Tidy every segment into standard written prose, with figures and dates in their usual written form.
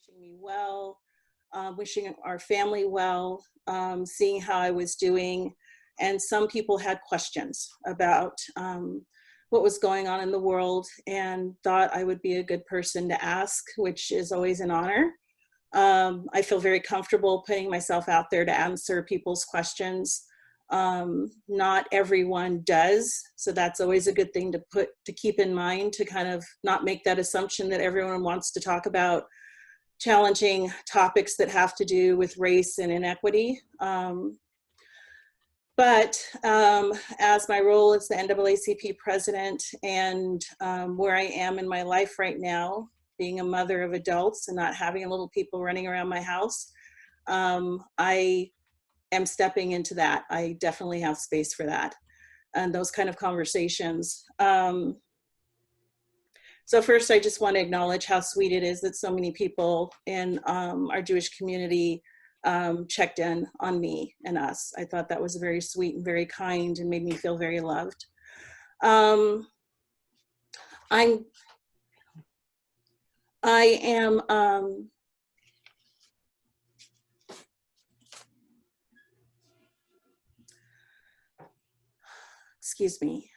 wishing me well, wishing our family well, seeing how I was doing. And some people had questions about what was going on in the world and thought I would be a good person to ask, which is always an honor. I feel very comfortable putting myself out there to answer people's questions. Not everyone does, so that's always a good thing to keep in mind, to kind of not make that assumption that everyone wants to talk about challenging topics that have to do with race and inequity. But as my role as the NAACP president and where I am in my life right now, being a mother of adults and not having little people running around my house, I am stepping into that. I definitely have space for that and those kind of conversations. So first, I just want to acknowledge how sweet it is that so many people in our Jewish community checked in on me and us. I thought that was very sweet and very kind and made me feel very loved. I am excuse me.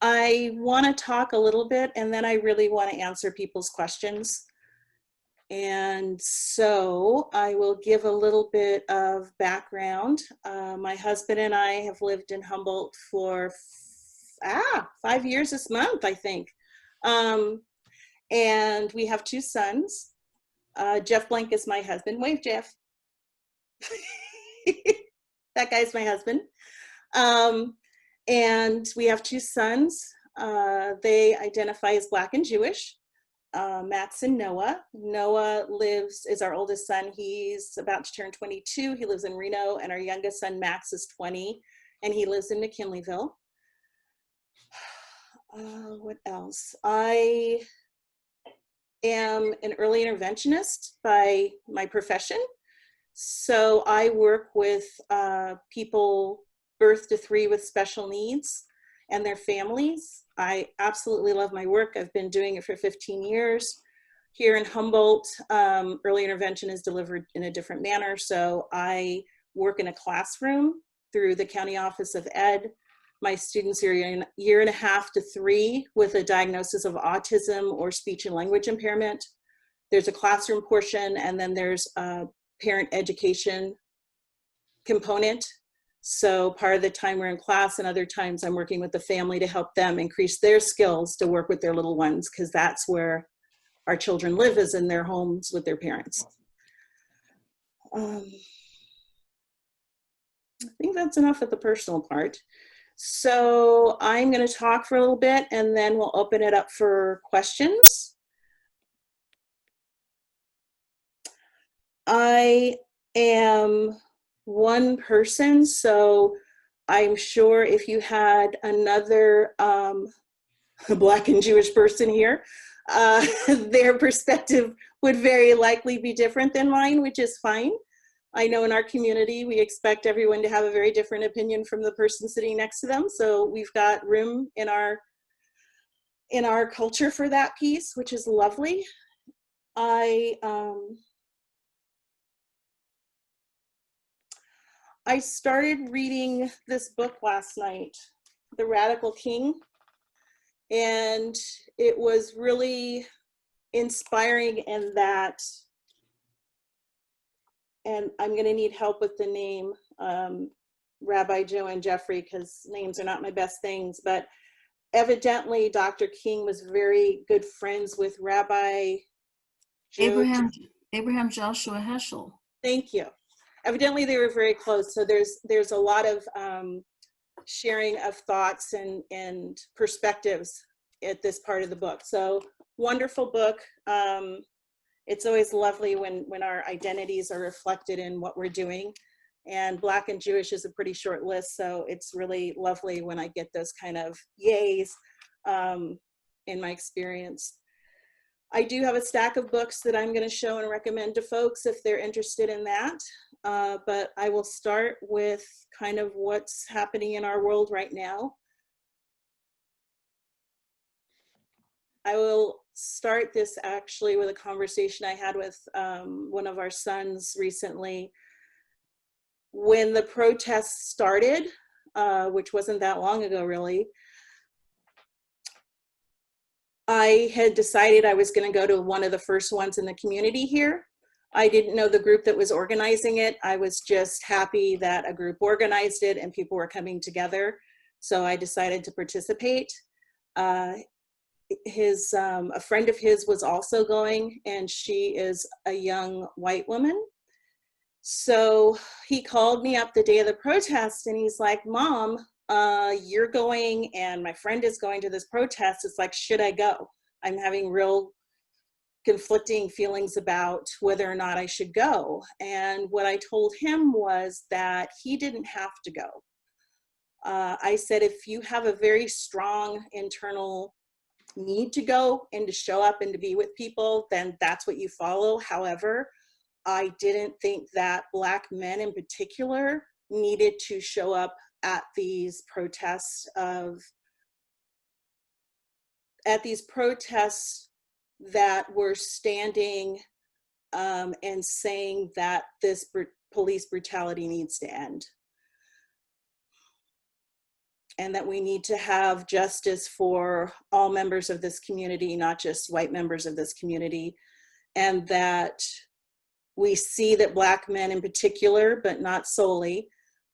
I want to talk a little bit, and then I really want to answer people's questions. And so I will give a little bit of background. My husband and I have lived in Humboldt for 5 years this month, I think. And we have 2 sons. Jeff Blanck is my husband. Wave, Jeff. That guy's my husband. And we have 2 sons. They identify as Black and Jewish. Max and Noah. Noah is our oldest son. He's about to turn 22. He lives in Reno, and our youngest son, Max, is 20, and he lives in McKinleyville. What else? I am an early interventionist by my profession. So I work with people birth to 3 with special needs and their families. I absolutely love my work. I've been doing it for 15 years. Here in Humboldt, early intervention is delivered in a different manner. So I work in a classroom through the County Office of Ed. My students are in 1.5 to 3 with a diagnosis of autism or speech and language impairment. There's a classroom portion, and then there's a parent education component. So part of the time we're in class, and other times I'm working with the family to help them increase their skills to work with their little ones, because that's where our children live, is in their homes with their parents. I think that's enough of the personal part. So I'm going to talk for a little bit, and then we'll open it up for questions. I am one person, so I'm sure if you had another Black and Jewish person here, their perspective would very likely be different than mine, which is fine. I know in our community, we expect everyone to have a very different opinion from the person sitting next to them. So we've got room in our culture for that piece, which is lovely. I started reading this book last night, The Radical King, and it was really inspiring in that, and I'm going to need help with the name, Rabbi Joe and Jeffrey, because names are not my best things, but evidently Dr. King was very good friends with Rabbi Joe. Abraham Joshua Heschel. Thank you. Evidently they were very close, so there's a lot of sharing of thoughts and perspectives at this part of the book. So wonderful book. It's always lovely when our identities are reflected in what we're doing, and Black and Jewish is a pretty short list, so it's really lovely when I get those kind of yays in my experience. I do have a stack of books that I'm going to show and recommend to folks if they're interested in that. But I will start with kind of what's happening in our world right now. I will start this actually with a conversation I had with one of our sons recently. When the protests started, which wasn't that long ago really, I had decided I was going to go to one of the first ones in the community here. I didn't know the group that was organizing it. I was just happy that a group organized it and people were coming together. So I decided to participate. A friend of his was also going, and she is a young white woman. So he called me up the day of the protest and he's like, Mom, you're going and my friend is going to this protest. It's like, should I go? I'm having real conflicting feelings about whether or not I should go. And what I told him was that he didn't have to go. I said, if you have a very strong internal need to go and to show up and to be with people, then that's what you follow. However, I didn't think that Black men in particular needed to show up at these protests that were standing and saying that this police brutality needs to end. And that we need to have justice for all members of this community, not just white members of this community. And that we see that Black men in particular, but not solely,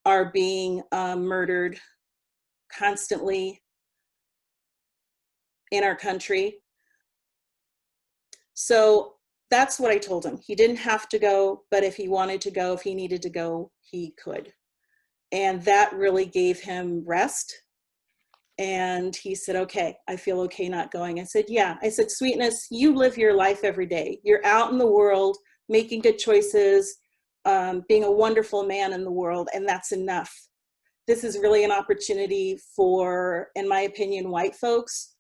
are being murdered constantly in our country. So that's what I told him. He didn't have to go, but if he wanted to go, if he needed to go, he could. And that really gave him rest. And he said, okay, I feel okay not going. I said, yeah. I said, Sweetness, you live your life every day. You're out in the world, making good choices, being a wonderful man in the world, and that's enough. This is really an opportunity for, in my opinion, white folks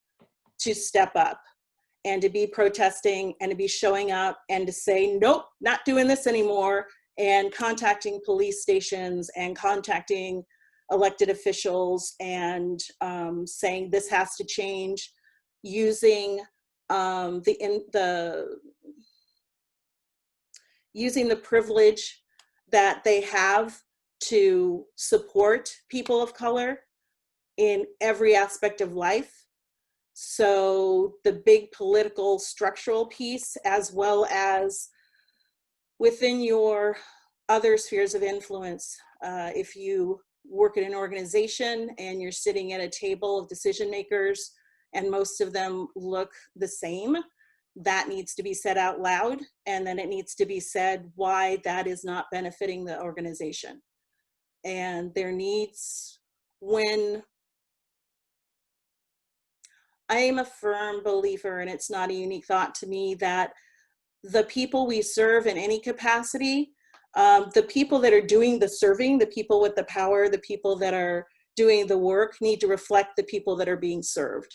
to step up and to be protesting and to be showing up and to say, nope, not doing this anymore, and contacting police stations and contacting elected officials and saying this has to change, using using the privilege that they have to support people of color in every aspect of life. So the big political structural piece, as well as within your other spheres of influence. If you work in an organization and you're sitting at a table of decision makers and most of them look the same, that needs to be said out loud, and then it needs to be said why that is not benefiting the organization. And there needs, when I am a firm believer, and it's not a unique thought to me, that the people we serve in any capacity, the people that are doing the serving, the people with the power, the people that are doing the work need to reflect the people that are being served.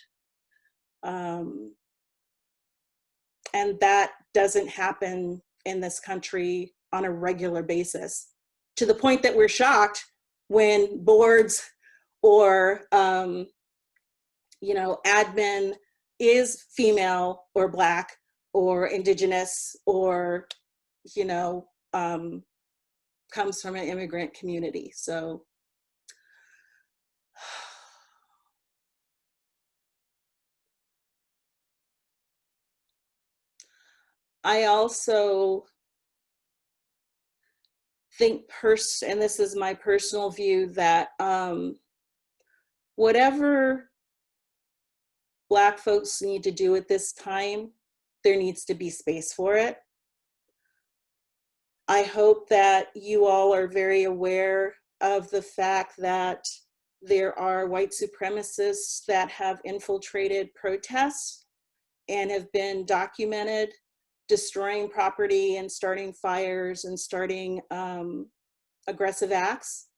And that doesn't happen in this country on a regular basis, to the point that we're shocked when boards or admin is female or Black or Indigenous or comes from an immigrant community. So I also think, and this is my personal view, that whatever Black folks need to do at this time, there needs to be space for it. I hope that you all are very aware of the fact that there are white supremacists that have infiltrated protests and have been documented destroying property and starting fires and starting aggressive acts.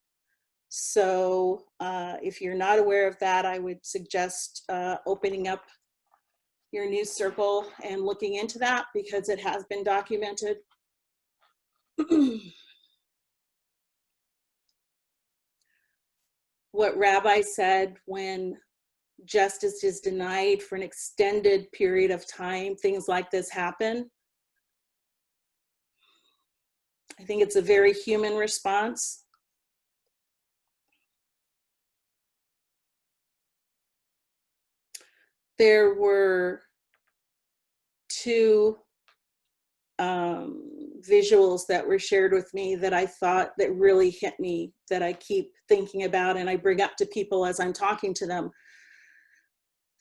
So if you're not aware of that, I would suggest opening up your news circle and looking into that, because it has been documented. What Rabbi said when justice is denied for an extended period of time, things like this happen. I think it's a very human response. There were two visuals that were shared with me that I thought that really hit me, that I keep thinking about and I bring up to people as I'm talking to them.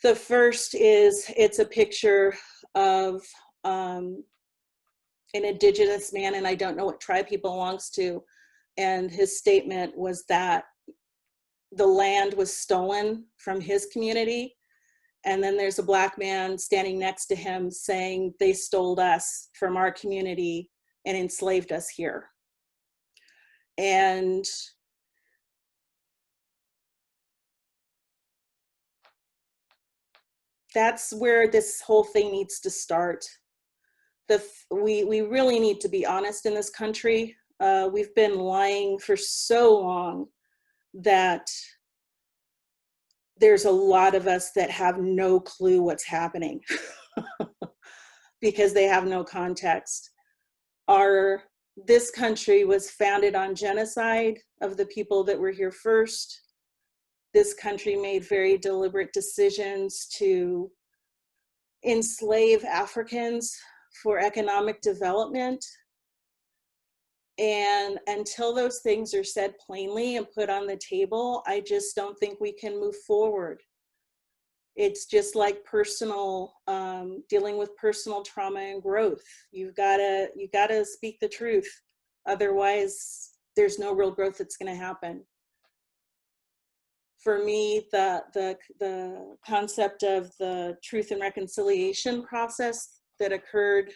The first is, it's a picture of an indigenous man, and I don't know what tribe he belongs to. And his statement was that the land was stolen from his community. And then there's a Black man standing next to him saying, they stole us from our community and enslaved us here. And that's where this whole thing needs to start. We really need to be honest in this country. We've been lying for so long that there's a lot of us that have no clue what's happening because they have no context. This country was founded on genocide of the people that were here first. This country made very deliberate decisions to enslave Africans for economic development. And until those things are said plainly and put on the table, I just don't think we can move forward. It's just like dealing with personal trauma and growth. You gotta speak the truth. Otherwise, there's no real growth that's gonna happen. For me, the concept of the truth and reconciliation process that occurred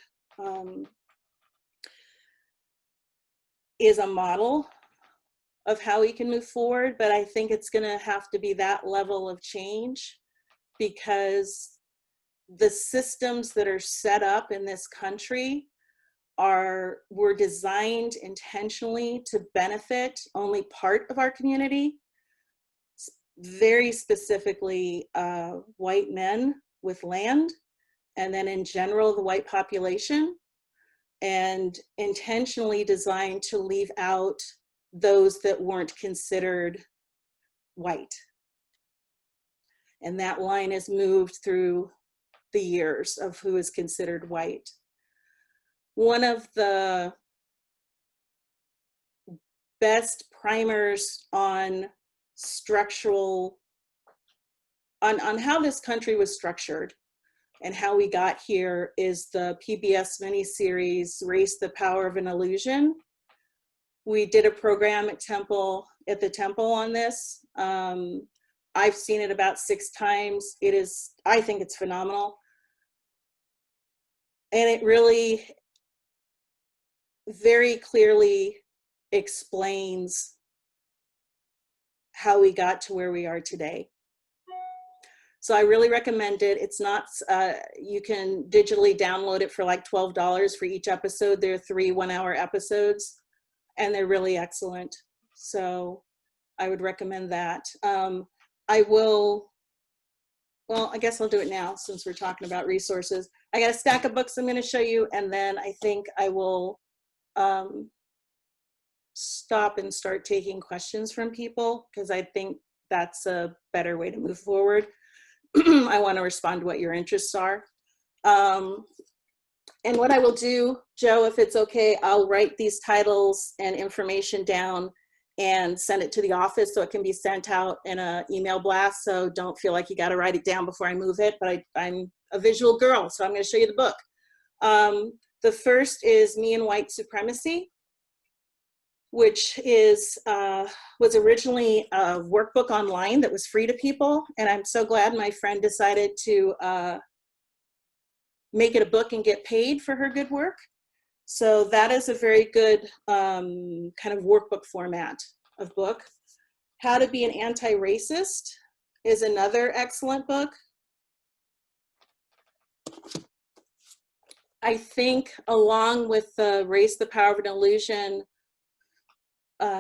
is a model of how we can move forward, but I think it's gonna have to be that level of change, because the systems that are set up in this country were designed intentionally to benefit only part of our community, very specifically white men with land, and then in general the white population, and intentionally designed to leave out those that weren't considered white. And that line has moved through the years of who is considered white. One of the best primers on on how this country was structured and how we got here is the PBS miniseries, Race, the Power of an Illusion. We did a program at the Temple on this. I've seen it about 6 times. I think it's phenomenal. And it really very clearly explains how we got to where we are today. So I really recommend it. It's not, you can digitally download it for like $12 for each episode. There are 3 one-hour episodes, and they're really excellent. So I would recommend that. Well, I guess I'll do it now since we're talking about resources. I got a stack of books I'm gonna show you, and then I think I will stop and start taking questions from people, because I think that's a better way to move forward. I wanna respond to what your interests are. And what I will do, Joe, if it's okay, I'll write these titles and information down and send it to the office so it can be sent out in an email blast. So don't feel like you got to write it down before I move it, but I'm a visual girl, so I'm going to show you the book. The first is Me and White Supremacy, which was originally a workbook online that was free to people. And I'm so glad my friend decided to make it a book and get paid for her good work. So that is a very good kind of workbook format of book. How to Be an Anti-Racist is another excellent book. I think along with the Race, the Power of an Illusion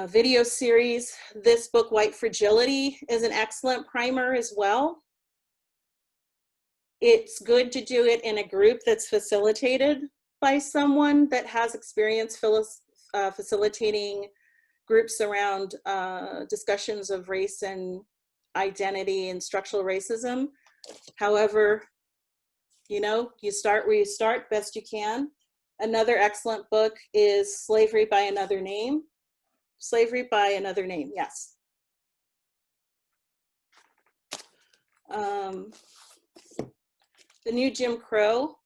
video series, this book, White Fragility, is an excellent primer as well. it's good to do it in a group that's facilitated by someone that has experience facilitating groups around discussions of race and identity and structural racism. However, you know, you start where you start best you can. Another excellent book is Slavery by Another Name. Slavery by Another Name, yes. The New Jim Crow.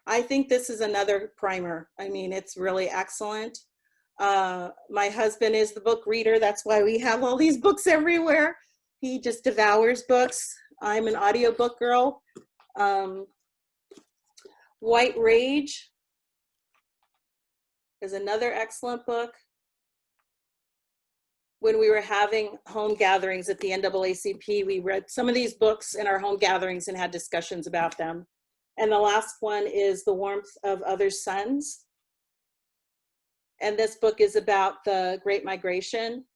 I think this is another primer. I mean, it's really excellent. My husband is the book reader. That's why we have all these books everywhere. He just devours books. I'm an audiobook girl. White Rage is another excellent book. When we were having home gatherings at the NAACP, we read some of these books in our home gatherings and had discussions about them. And the last one is The Warmth of Other Suns. And this book is about the Great Migration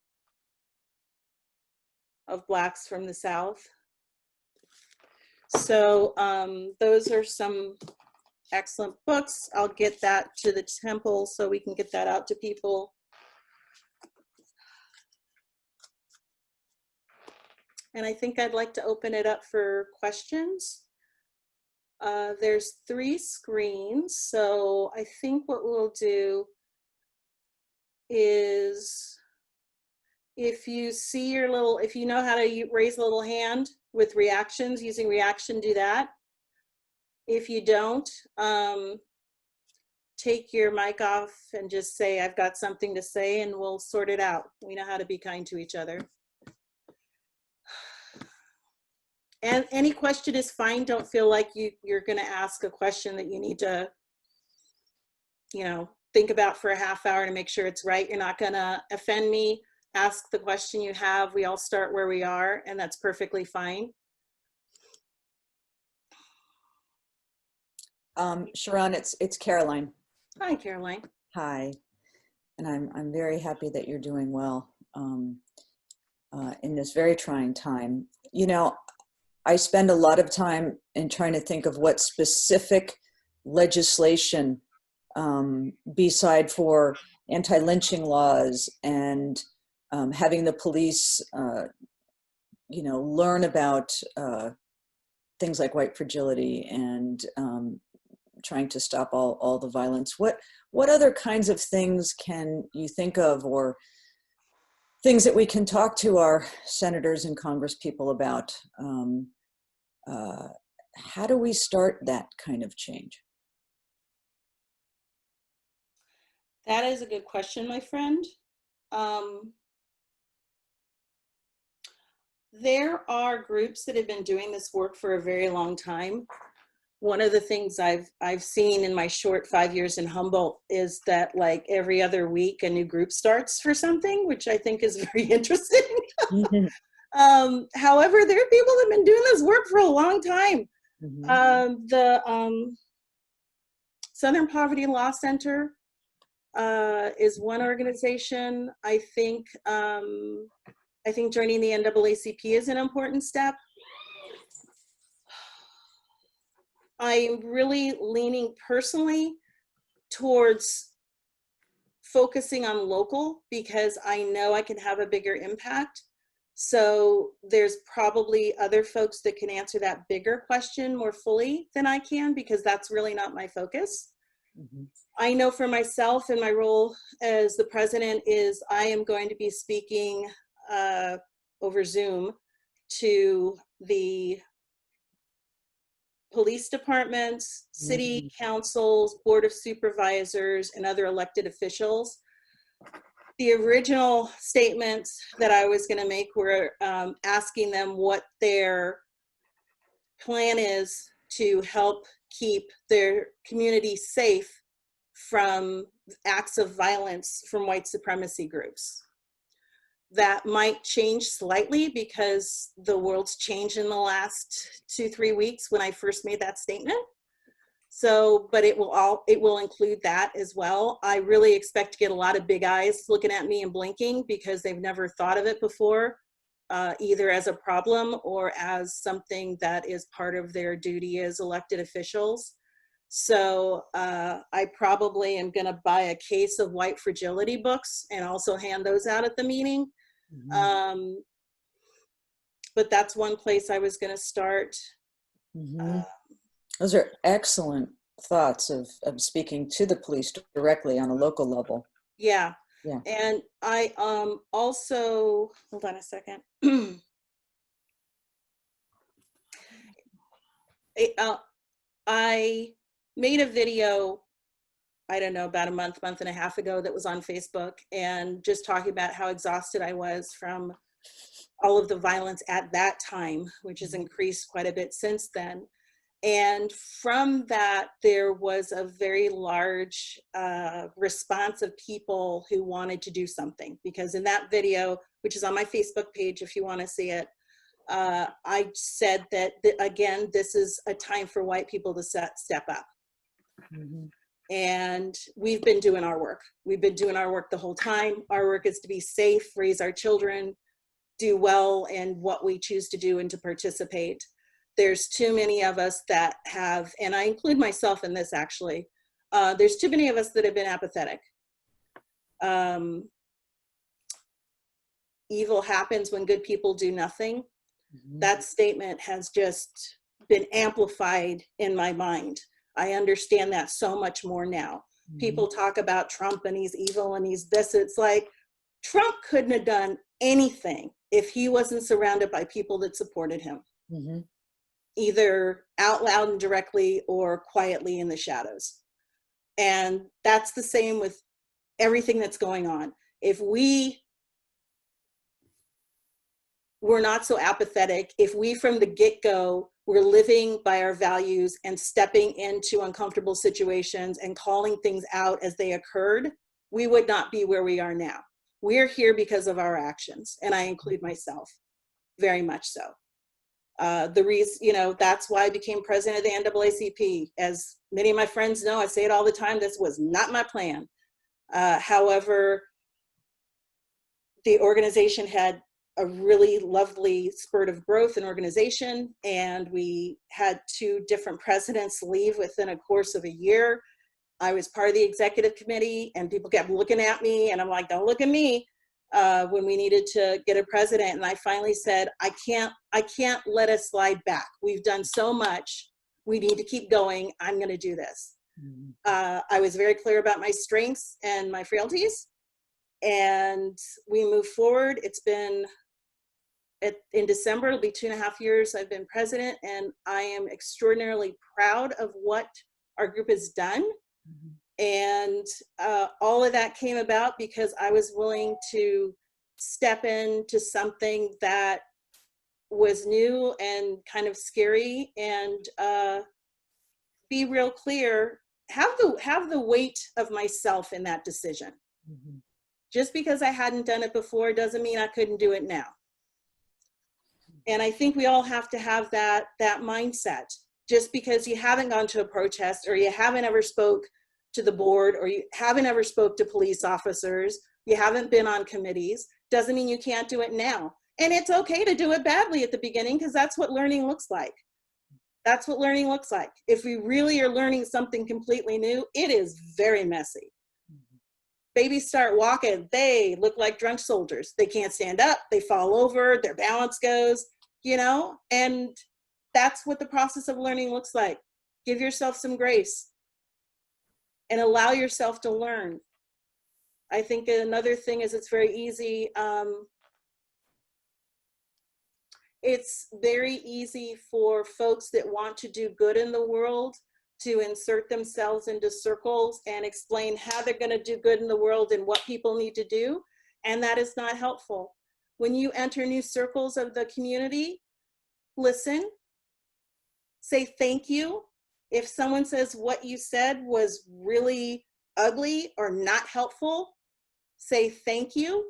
of Blacks from the South. So those are some excellent books. I'll get that to the temple so we can get that out to people. And I think I'd like to open it up for questions. There's 3 screens, so I think what we'll do is, if you see your little, if you know how to raise a little hand with reactions, using reaction, do that. If you don't, take your mic off and just say, I've got something to say, and we'll sort it out. We know how to be kind to each other. And any question is fine. Don't feel like you're going to ask a question that you need to, you know, think about for a half hour to make sure it's right. You're not going to offend me. Ask the question you have. We all start where we are, and that's perfectly fine. Sharrone, it's Caroline. Hi, Caroline. Hi, and I'm very happy that you're doing well in this very trying time. You know, I spend a lot of time in trying to think of what specific legislation, beside for anti-lynching laws and having the police, you know, learn about things like white fragility and trying to stop all the violence. What other kinds of things can you think of, or things that we can talk to our senators and congresspeople about? How do we start that kind of change? That is a good question, my friend. There are groups that have been doing this work for a very long time. One of the things I've seen in my short 5 years in Humboldt is that, like, every other week a new group starts for something, which I think is very interesting. However, there are people that have been doing this work for a long time. The Southern Poverty Law Center is one organization. I think joining the NAACP is an important step. I'm really leaning personally towards focusing on local, because I know I can have a bigger impact. So there's probably other folks that can answer that bigger question more fully than I can, because that's really not my focus. I know for myself, and my role as the president is, I am going to be speaking over Zoom to the police departments, city councils, board of supervisors, and other elected officials. The original statements that I was going to make were asking them what their plan is to help keep their community safe from acts of violence from white supremacy groups. That might change slightly because the world's changed in the last 2-3 weeks when I first made that statement. So, but it will include that as well. I really expect to get a lot of big eyes looking at me and blinking because they've never thought of it before. either as a problem or as something that is part of their duty as elected officials. So I probably am going to buy a case of white fragility books and also hand those out at the meeting. But that's one place I was going to start. Those are excellent thoughts of speaking to the police directly on a local level. Yeah. Yeah. And I also, hold on a second. I made a video, I don't know, about a month and a half ago that was on Facebook, and just talking about how exhausted I was from all of the violence at that time, which has increased quite a bit since then. And from that, there was a very large response of people who wanted to do something, because in that video, which is on my Facebook page if you want to see it, I said that, again, this is a time for white people to step up. And we've been doing our work. We've been doing our work the whole time. Our work is to be safe, raise our children, do well in what we choose to do, and to participate. There's too many of us that have, and I include myself in this actually, there's too many of us that have been apathetic. Evil happens when good people do nothing. That statement has just been amplified in my mind. I understand that so much more now. People talk about Trump and he's evil and he's this. It's like, Trump couldn't have done anything if he wasn't surrounded by people that supported him, either out loud and directly or quietly in the shadows. And that's the same with everything that's going on. If we were not so apathetic, if we from the get-go were living by our values and stepping into uncomfortable situations and calling things out as they occurred, we would not be where we are now. We're here because of our actions, and I include myself, very much so. The reason, you know, that's why I became president of the NAACP. As many of my friends know, I say it all the time, this was not my plan. However, the organization had a really lovely spurt of growth and organization, and we had 2 different presidents leave within a course of a year. I was part of the executive committee, and people kept looking at me, and I'm like, don't look at me, when we needed to get a president. And I finally said, I can't let us slide back. We've done so much. We need to keep going. I'm going to do this. I was very clear about my strengths and my frailties, and we moved forward. It's been, in December, it'll be 2.5 years I've been president, and I am extraordinarily proud of what our group has done. And all of that came about because I was willing to step into something that was new and kind of scary, and be real clear, have the weight of myself in that decision. Just because I hadn't done it before doesn't mean I couldn't do it now. And I think we all have to have that mindset. Just because you haven't gone to a protest, or you haven't ever spoke to the board, or you haven't ever spoke to police officers, you haven't been on committees, doesn't mean you can't do it now. And it's okay to do it badly at the beginning, because that's what learning looks like. That's what learning looks like. If we really are learning something completely new, it is very messy. Babies start walking, they look like drunk soldiers. They can't stand up, they fall over, their balance goes, you know, and that's what the process of learning looks like. Give yourself some grace and allow yourself to learn. I think another thing is, it's very easy. It's very easy for folks that want to do good in the world to insert themselves into circles and explain how they're going to do good in the world and what people need to do. And that is not helpful. When you enter new circles of the community, listen, say thank you. If someone says what you said was really ugly or not helpful, say thank you.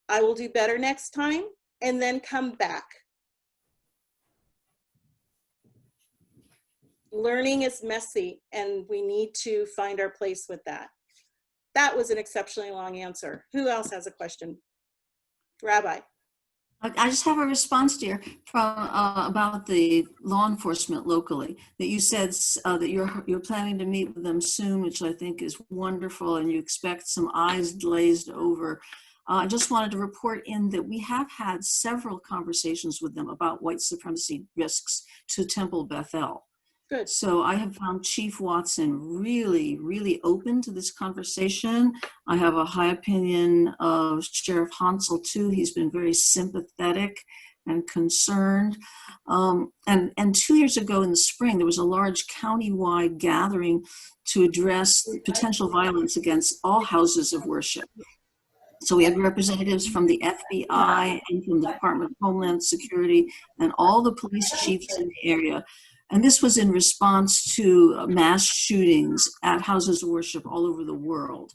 I will do better next time, and then come back. Learning is messy, and we need to find our place with that. That was an exceptionally long answer. Who else has a question? Rabbi. I just have a response, dear, from about the law enforcement locally. That you said that you're planning to meet with them soon, which I think is wonderful, and you expect some eyes glazed over. I just wanted to report in that we have had several conversations with them about white supremacy risks to Temple Bethel. Good. So I have found Chief Watson really, really open to this conversation. I have a high opinion of Sheriff Hansel too. He's been very sympathetic and concerned. And 2 years ago in the spring, there was a large countywide gathering to address potential violence against all houses of worship. So we had representatives from the FBI and from the Department of Homeland Security and all the police chiefs in the area. And this was in response to mass shootings at houses of worship all over the world.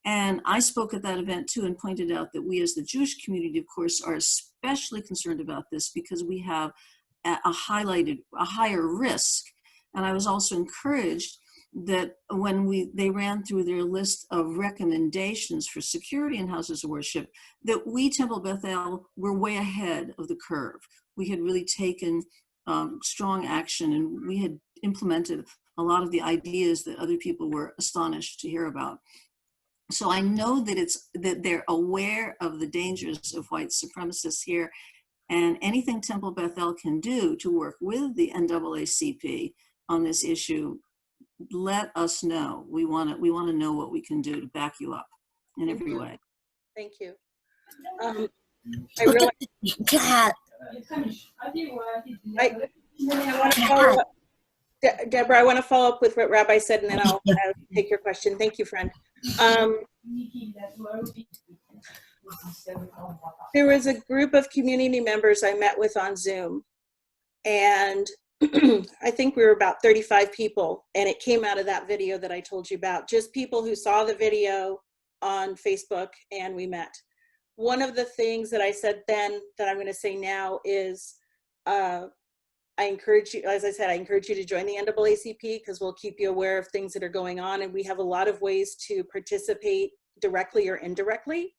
And I spoke at that event too and pointed out that we as the Jewish community, of course, are especially concerned about this because we have a higher risk. And I was also encouraged that when they ran through their list of recommendations for security in houses of worship, that we, Temple Bethel, were way ahead of the curve. We had really taken strong action, and we had implemented a lot of the ideas that other people were astonished to hear about. So I know that they're aware of the dangers of white supremacists here, and anything Temple Bethel can do to work with the NAACP on this issue, let us know. We want to know what we can do to back you up in every way. Thank you. I realize I want to follow up. Deborah, I want to follow up with what Rabbi said, and then I'll take your question. Thank you, friend. There was a group of community members I met with on Zoom, and I think we were about 35 people, and it came out of that video that I told you about, just people who saw the video on Facebook, and we met. One of the things that I said then that I'm going to say now is I encourage you, as I said, I encourage you to join the NAACP because we'll keep you aware of things that are going on, and we have a lot of ways to participate directly or indirectly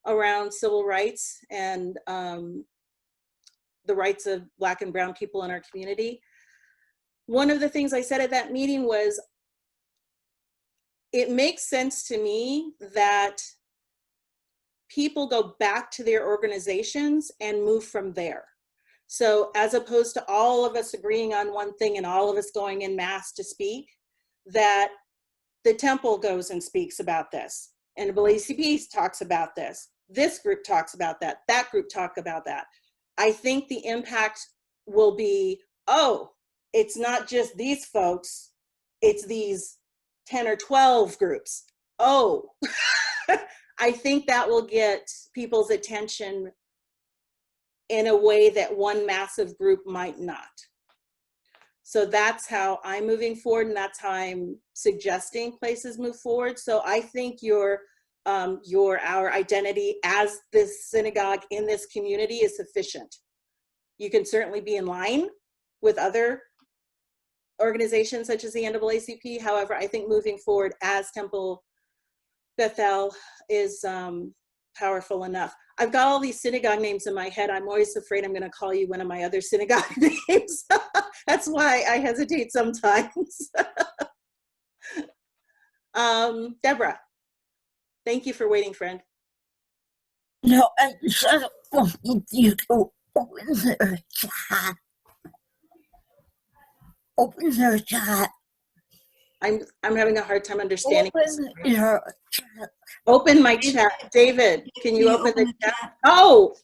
around civil rights and the rights of Black and brown people in our community. One of the things I said at that meeting was, it makes sense to me that people go back to their organizations and move from there. So as opposed to all of us agreeing on one thing and all of us going in mass to speak, that the temple goes and speaks about this, and NAACP talks about this group talks about that group talk about that. I think the impact will be, oh, it's not just these folks, it's these 10 or 12 groups. Oh, I think that will get people's attention in a way that one massive group might not. So that's how I'm moving forward, and that's how I'm suggesting places move forward. So I think our identity as this synagogue in this community is sufficient. You can certainly be in line with other organizations such as the NAACP. However, I think moving forward as Temple Bethel is powerful enough. I've got all these synagogue names in my head. I'm always afraid I'm going to call you one of my other synagogue names. That's why I hesitate sometimes. Deborah, thank you for waiting, friend. No, I just wanted you to open their chat. Open their chat. I'm having a hard time understanding. Open your chat. Open my chat. David, can you open the chat? chat? Oh,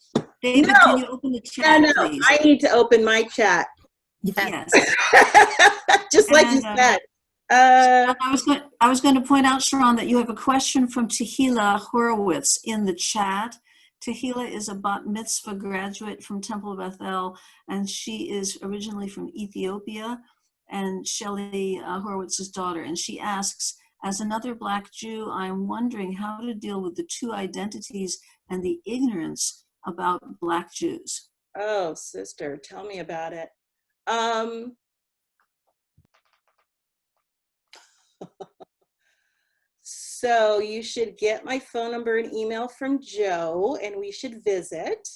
David, no. can you open the chat, no, please? I need to open my chat. Yes. Just like you said. I was going to point out, Sharrone, that you have a question from Tehila Horowitz in the chat. Tehila is a bat mitzvah graduate from Temple Bethel, and she is originally from Ethiopia, and Shelley Horowitz's daughter. And she asks, as another Black Jew, I'm wondering how to deal with the two identities and the ignorance about Black Jews. Oh, sister, tell me about it. So you should get my phone number and email from Joe, and we should visit.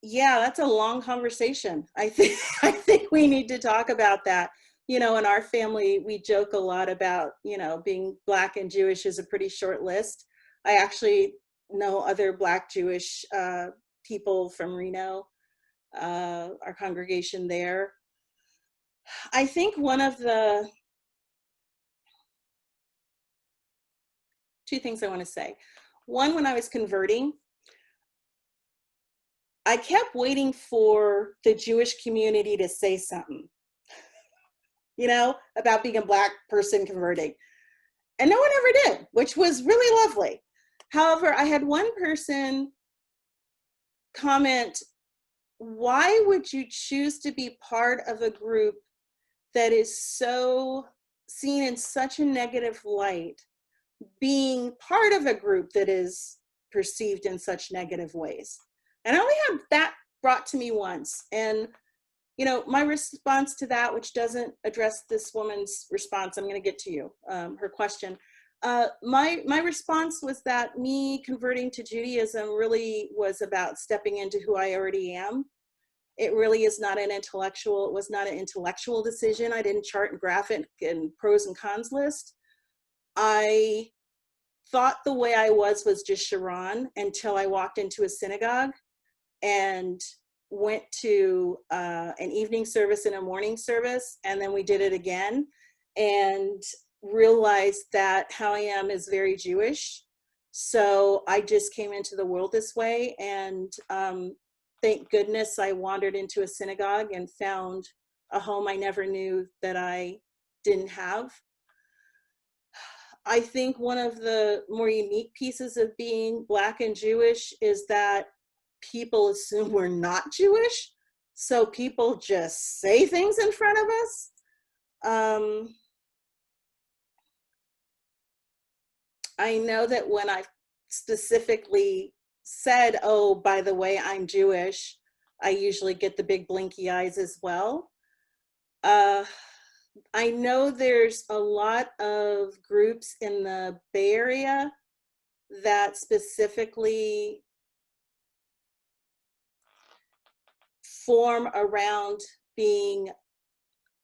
Yeah, that's a long conversation. I think I think we need to talk about that. You know, in our family, we joke a lot about, you know, being Black and Jewish is a pretty short list. I actually know other Black Jewish people from Reno, our congregation there. I think one of the two things I want to say. One, when I was converting, I kept waiting for the Jewish community to say something, you know, about being a Black person converting. And no one ever did, which was really lovely. However, I had one person comment, why would you choose to be part of a group that is so seen in such a negative light, being part of a group that is perceived in such negative ways? And I only had that brought to me once. And, you know, my response to that, which doesn't address this woman's response, I'm going to get to you, her question. My response was that me converting to Judaism really was about stepping into who I already am. It really is not an intellectual, it was not an intellectual decision. I didn't chart and graph it and pros and cons list. I thought the way I was just Sharrone until I walked into a synagogue and went to an evening service and a morning service, and then we did it again, and realized that how I am is very Jewish. So I just came into the world this way, and thank goodness I wandered into a synagogue and found a home I never knew that I didn't have. I think one of the more unique pieces of being Black and Jewish is that people assume we're not Jewish. So people just say things in front of us. I know that when I specifically said, oh, by the way, I'm Jewish, I usually get the big blinky eyes as well. I know there's a lot of groups in the Bay Area that specifically form around being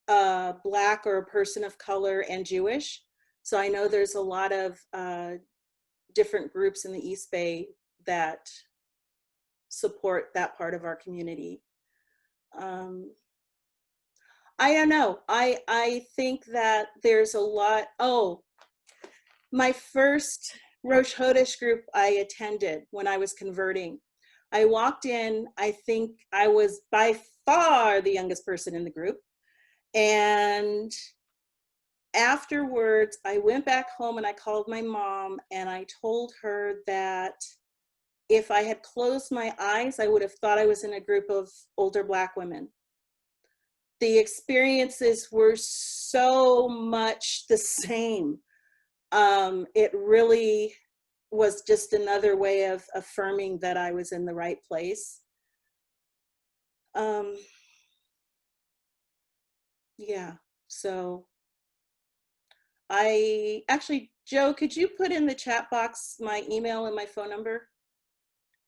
Black or a person of color and Jewish. So I know there's a lot of different groups in the East Bay that support that part of our community. I don't know. I think that there's a lot. Oh, my first Rosh Chodesh group I attended when I was converting. I walked in, I think I was by far the youngest person in the group. And afterwards, I went back home and I called my mom and I told her that if I had closed my eyes, I would have thought I was in a group of older Black women. The experiences were so much the same. It really was just another way of affirming that I was in the right place. Yeah, so I actually, Joe, could you put in the chat box my email and my phone number?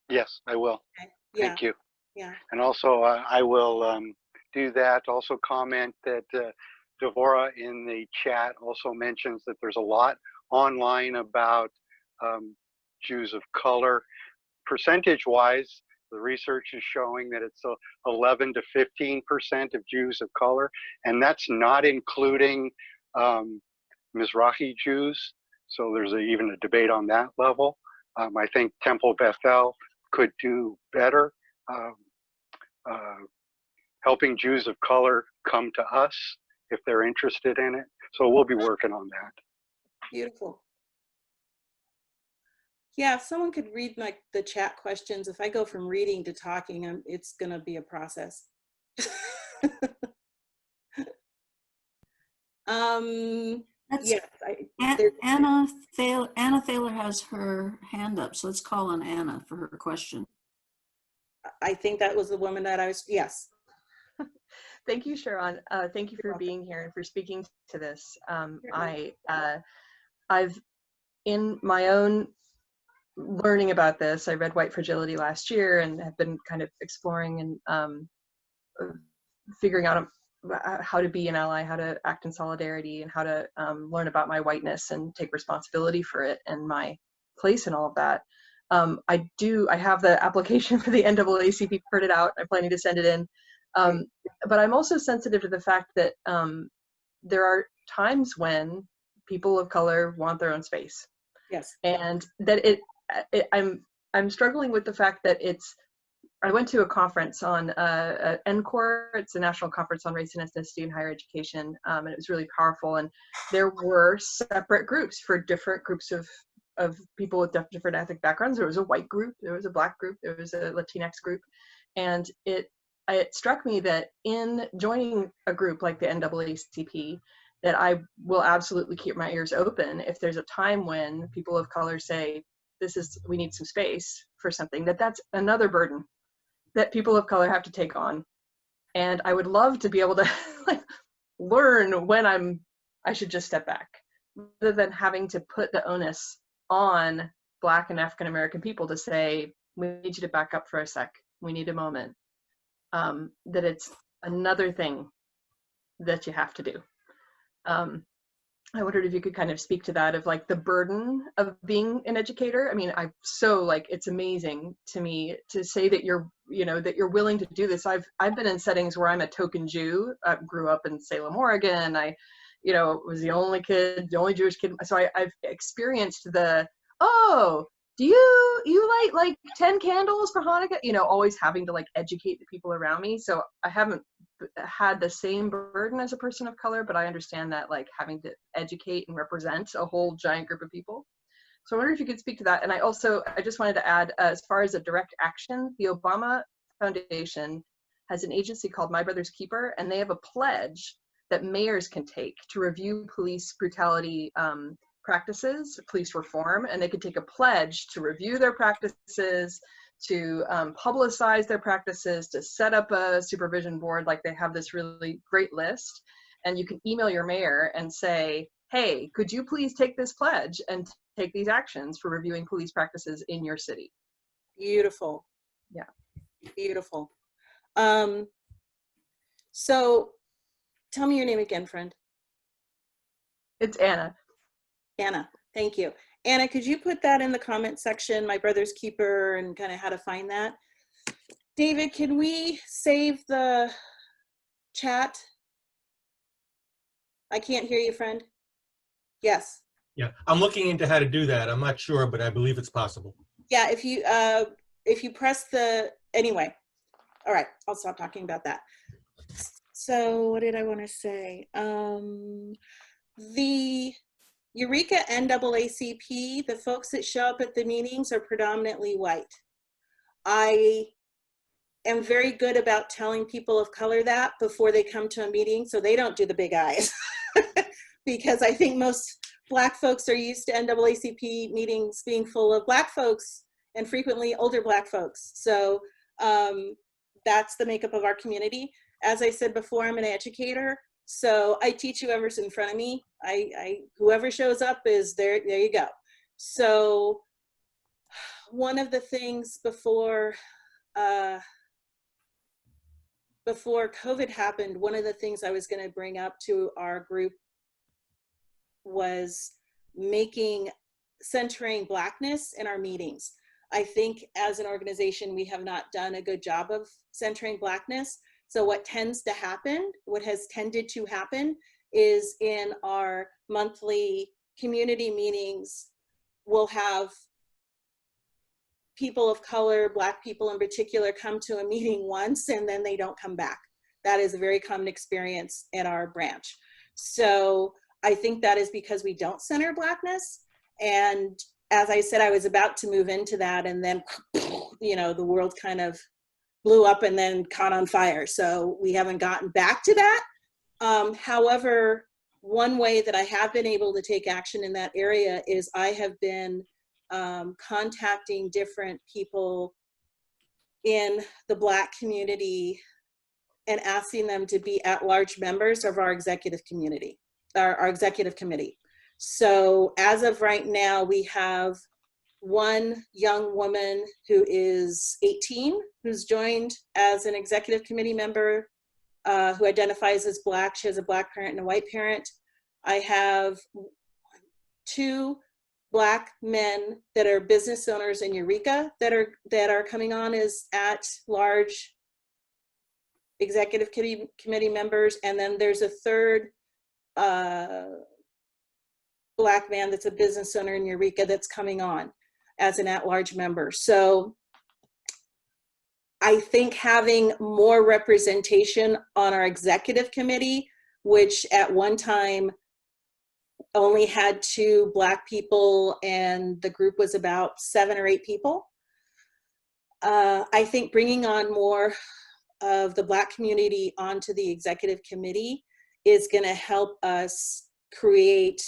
Yes, I will. Okay. Yeah. Thank you. Yeah. And also, I will do that. Also comment that Devorah in the chat also mentions that there's a lot online about Jews of color. Percentage-wise, the research is showing that it's 11 to 15% of Jews of color, and that's not including Mizrahi Jews. So there's even a debate on that level. I think Temple Bethel could do better helping Jews of color come to us if they're interested in it. So we'll be working on that. Beautiful. Yeah, if someone could read like the chat questions, if I go from reading to talking, it's gonna be a process. Yes, Anna Thaler has her hand up, so let's call on Anna for her question. I think that was the woman that I was, yes. Thank you, Sharrone. Thank you for being here and for speaking to this. I've in my own learning about this, I read White Fragility last year and have been kind of exploring and figuring out how to be an ally, how to act in solidarity, and how to learn about my whiteness and take responsibility for it and my place in all of that. I have the application for the NAACP printed out. I'm planning to send it in. But I'm also sensitive to the fact that there are times when people of color want their own space. Yes. And that I'm struggling with the fact that I went to a conference on NCORE. It's a national conference on race and ethnicity in higher education, and it was really powerful. And there were separate groups for different groups of people with different ethnic backgrounds. There was a white group, there was a Black group, there was a Latinx group, and it struck me that in joining a group like the NAACP, that I will absolutely keep my ears open if there's a time when people of color say, we need some space for something, that's another burden that people of color have to take on. And I would love to be able to like learn when I should just step back, rather than having to put the onus on Black and African American people to say, we need you to back up for a sec, we need a moment. That it's another thing that you have to do. I wondered if you could kind of speak to that, of like the burden of being an educator. I mean, it's amazing to me to say that that you're willing to do this. I've been in settings where I'm a token Jew. I grew up in Salem, Oregon. I was the only Jewish kid. So I've experienced do you light like 10 candles for Hanukkah? Always having to like educate the people around me. So I haven't had the same burden as a person of color, but I understand that like having to educate and represent a whole giant group of people. So I wonder if you could speak to that. And I just wanted to add, as far as a direct action, the Obama Foundation has an agency called My Brother's Keeper, and they have a pledge that mayors can take to review police brutality practices, police reform, and they could take a pledge to review their practices, to publicize their practices, to set up a supervision board. Like they have this really great list, and you can email your mayor and say, hey, could you please take this pledge and take these actions for reviewing police practices in your city? Beautiful. Yeah. Beautiful. So tell me your name again, friend. It's Anna. Anna, thank you. Anna, could you put that in the comment section, My Brother's Keeper, and kind of how to find that? David, can we save the chat? I can't hear you, friend. Yes. Yeah, I'm looking into how to do that. I'm not sure, but I believe it's possible. Yeah, if you press anyway. All right, I'll stop talking about that. So what did I want to say? The Eureka NAACP, the folks that show up at the meetings are predominantly white. I am very good about telling people of color that before they come to a meeting, so they don't do the big eyes. Because I think most Black folks are used to NAACP meetings being full of Black folks and frequently older Black folks. So that's the makeup of our community. As I said before, I'm an educator. So I teach whoever's in front of me. Whoever shows up is there you go. So one of the things before COVID happened, one of the things I was going to bring up to our group was centering Blackness in our meetings. I think as an organization, we have not done a good job of centering Blackness. So what has tended to happen is in our monthly community meetings, we'll have people of color, Black people in particular, come to a meeting once and then they don't come back. That is a very common experience in our branch. So I think that is because we don't center Blackness. And as I said, I was about to move into that, and then, the world kind of blew up and then caught on fire. So we haven't gotten back to that. However, one way that I have been able to take action in that area is I have been contacting different people in the Black community and asking them to be at-large members of our executive community, our executive committee. So as of right now, we have one young woman who is 18, who's joined as an executive committee member, who identifies as Black. She has a Black parent and a white parent. I have 2 Black men that are business owners in Eureka that are coming on as at-large executive committee members, and then there's a 3rd Black man that's a business owner in Eureka that's coming on as an at-large member. So I think having more representation on our executive committee, which at one time only had 2 Black people and the group was about 7 or 8 people. I think bringing on more of the Black community onto the executive committee is going to help us create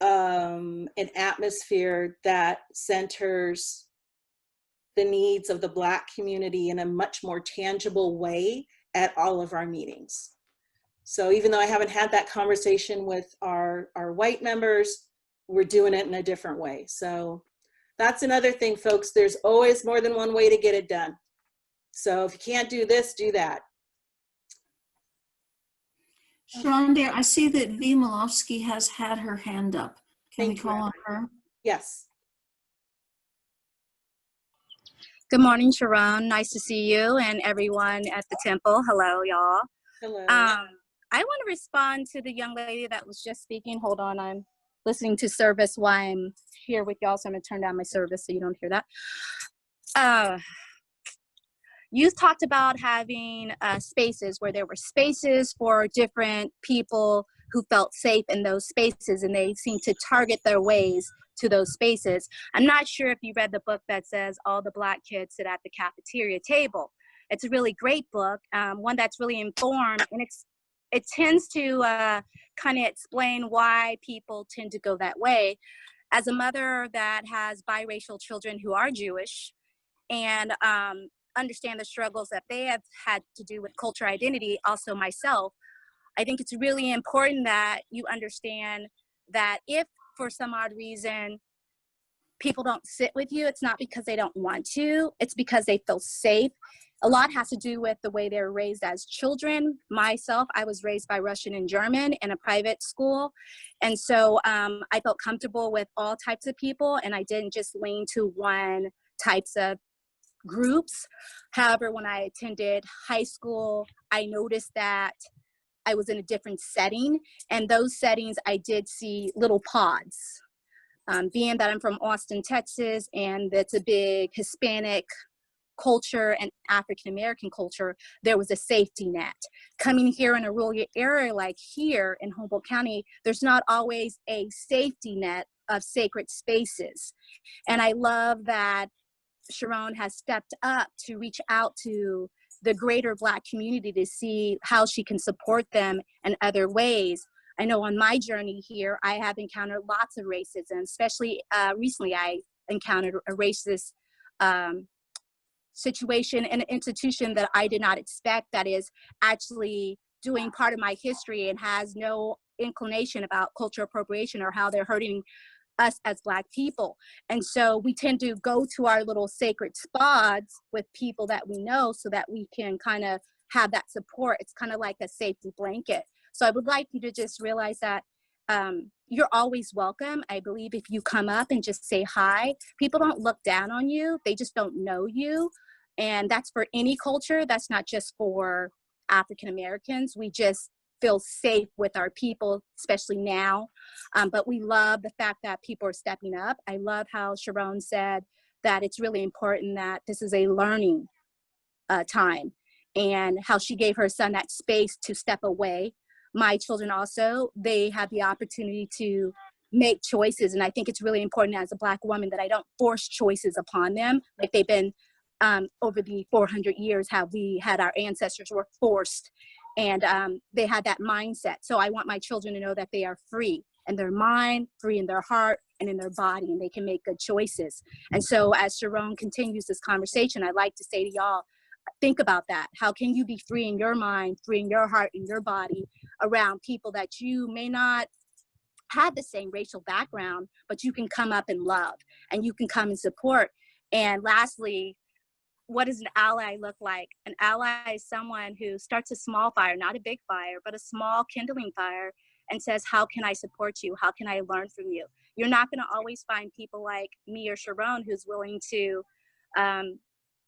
an atmosphere that centers the needs of the Black community in a much more tangible way at all of our meetings. So even though I haven't had that conversation with our white members, we're doing it in a different way. So that's another thing, folks. There's always more than one way to get it done. So if you can't do this, do that. Sharrone, there, I see that V. Malofsky has had her hand up. Can we Thank you, call on her? Yes. Good morning, Sharrone. Nice to see you and everyone at the temple. Hello, y'all. Hello. I want to respond to the young lady that was just speaking. Hold on, I'm listening to service while I'm here with y'all, so I'm going to turn down my service so you don't hear that. You talked about having spaces where there were spaces for different people who felt safe in those spaces, and they seem to target their ways to those spaces. I'm not sure if you read the book that says All the Black Kids Sit at the Cafeteria Table. It's a really great book, one that's really informed, and it tends to kind of explain why people tend to go that way. As a mother that has biracial children who are Jewish and understand the struggles that they have had to do with cultural identity, also myself, I think it's really important that you understand that if for some odd reason people don't sit with you, it's not because they don't want to, it's because they feel safe. A lot has to do with the way they were raised as children. Myself, I was raised by Russian and German in a private school. And so I felt comfortable with all types of people, and I didn't just lean to one types of groups. However, when I attended high school, I noticed that I was in a different setting, and those settings I did see little pods. Being that I'm from Austin, Texas, and that's a big Hispanic culture and African American culture, there was a safety net. Coming here in a rural area like here in Humboldt County, there's not always a safety net of sacred spaces. And I love that Sharrone has stepped up to reach out to the greater Black community to see how she can support them in other ways. I know on my journey here, I have encountered lots of racism, especially recently I encountered a racist situation in an institution that I did not expect, that is actually doing part of my history and has no inclination about cultural appropriation or how they're hurting us as Black people. And so we tend to go to our little sacred spots with people that we know so that we can kind of have that support. It's kind of like a safety blanket. So I would like you to just realize that you're always welcome. I believe if you come up and just say hi, people don't look down on you. They just don't know you. And that's for any culture. That's not just for African Americans. We just feel safe with our people, especially now. But we love the fact that people are stepping up. I love how Sharrone said that it's really important that this is a learning time, and how she gave her son that space to step away. My children also, they have the opportunity to make choices. And I think it's really important as a Black woman that I don't force choices upon them. Like they've been over the 400 years, how we had our ancestors were forced, and they had that mindset. So I want my children to know that they are free in their mind, free in their heart, and in their body, and they can make good choices. And so as Sharrone continues this conversation, I'd like to say to y'all, think about that. How can you be free in your mind, free in your heart, in your body, around people that you may not have the same racial background, but you can come up and love, and you can come and support. And lastly, what does an ally look like? An ally is someone who starts a small fire, not a big fire, but a small kindling fire, and says, how can I support you? How can I learn from you? You're not going to always find people like me or Sharrone who's willing to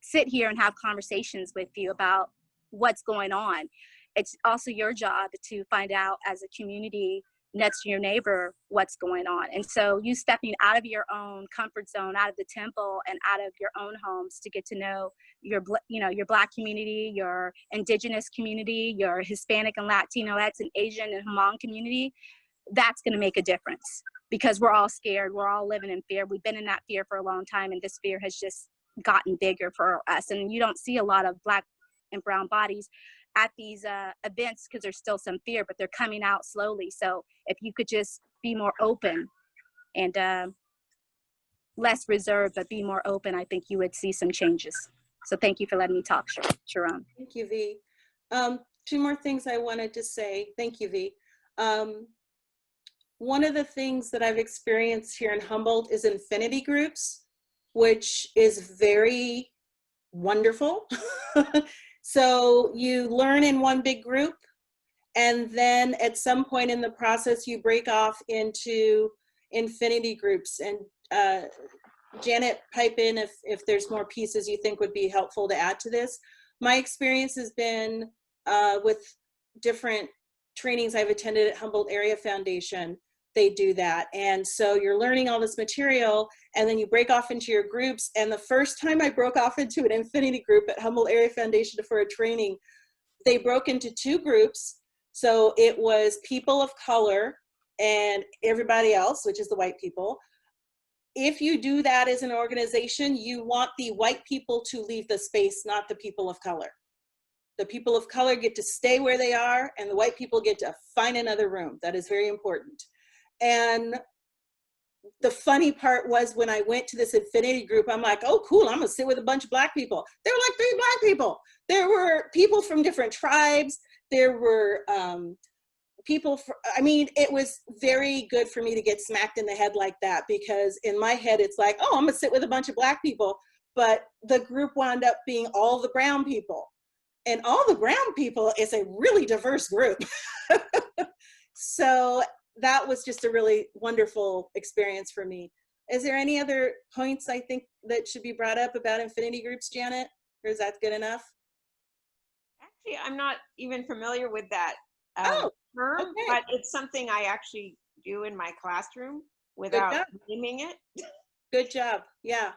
sit here and have conversations with you about what's going on. It's also your job to find out as a community next to your neighbor what's going on. And so you stepping out of your own comfort zone, out of the temple and out of your own homes to get to know your Black community, your Indigenous community, your Hispanic and Latinx and Asian and Hmong community, that's going to make a difference, because we're all scared. We're all living in fear. We've been in that fear for a long time, and this fear has just gotten bigger for us. And you don't see a lot of Black and brown bodies at these events because there's still some fear, but they're coming out slowly. So if you could just be more open and less reserved, but be more open, I think you would see some changes. So thank you for letting me talk, Sharrone. Thank you, V. Two more things I wanted to say. Thank you, V. One of the things that I've experienced here in Humboldt is infinity groups, which is very wonderful. So you learn in one big group, and then at some point in the process, you break off into infinity groups. And Janet, pipe in if there's more pieces you think would be helpful to add to this. My experience has been with different trainings I've attended at Humboldt Area Foundation. They do that. And so you're learning all this material, and then you break off into your groups. And the first time I broke off into an infinity group at Humboldt Area Foundation for a training, they broke into two groups. So it was people of color and everybody else, which is the white people. If you do that as an organization, you want the white people to leave the space, not the people of color. The people of color get to stay where they are, and the white people get to find another room. That is very important. And the funny part was when I went to this infinity group, I'm like, oh, cool, I'm gonna sit with a bunch of Black people. There were like 3 Black people. There were people from different tribes. There were people, I mean, it was very good for me to get smacked in the head like that, because in my head, it's like, oh, I'm gonna sit with a bunch of Black people. But the group wound up being all the brown people. And all the brown people is a really diverse group. So that was just a really wonderful experience for me. Is there any other points I think that should be brought up about infinity groups, Janet? Or is that good enough? Actually, I'm not even familiar with that Oh, term, okay. but it's something I actually do in my classroom without naming it. Good job. Yeah,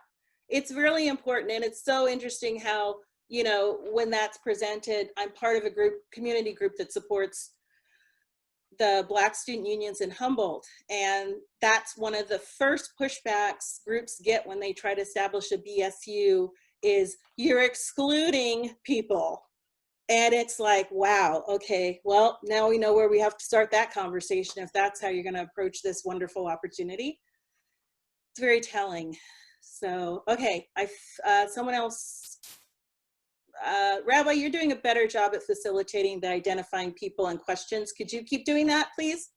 it's really important. And it's so interesting how, you know, when that's presented, I'm part of a group, community group that supports the Black student unions in Humboldt. And that's one of the first pushbacks groups get when they try to establish a BSU is you're excluding people. And it's like, wow, okay, well, now we know where we have to start that conversation if that's how you're going to approach this wonderful opportunity. It's very telling. So, okay, someone else, Rabbi, you're doing a better job at facilitating the identifying people and questions. Could you keep doing that, please?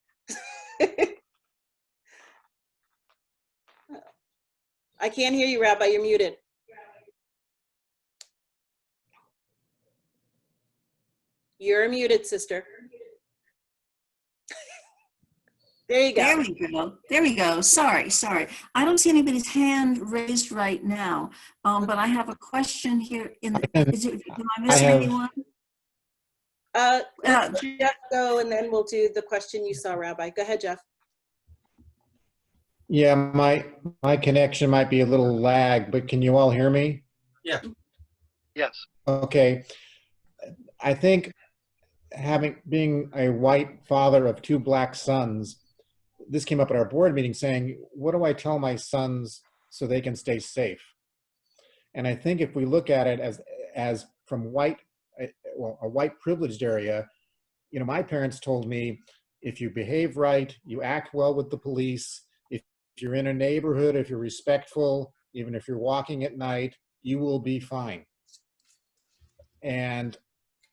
I can't hear you, Rabbi, you're muted. You're muted, sister. There you go. There we go. There we go. Sorry. I don't see anybody's hand raised right now, but I have a question here. Am I missing anyone? Let Jeff go, and then we'll do the question you saw, Rabbi. Go ahead, Jeff. Yeah, my connection might be a little lag, but can you all hear me? Yeah. Yes. Okay. I think being a white father of 2 Black sons, this came up at our board meeting saying, what do I tell my sons so they can stay safe? And I think if we look at it as from a white privileged area, you know, my parents told me, if you behave right, you act well with the police, if you're in a neighborhood, if you're respectful, even if you're walking at night, you will be fine. And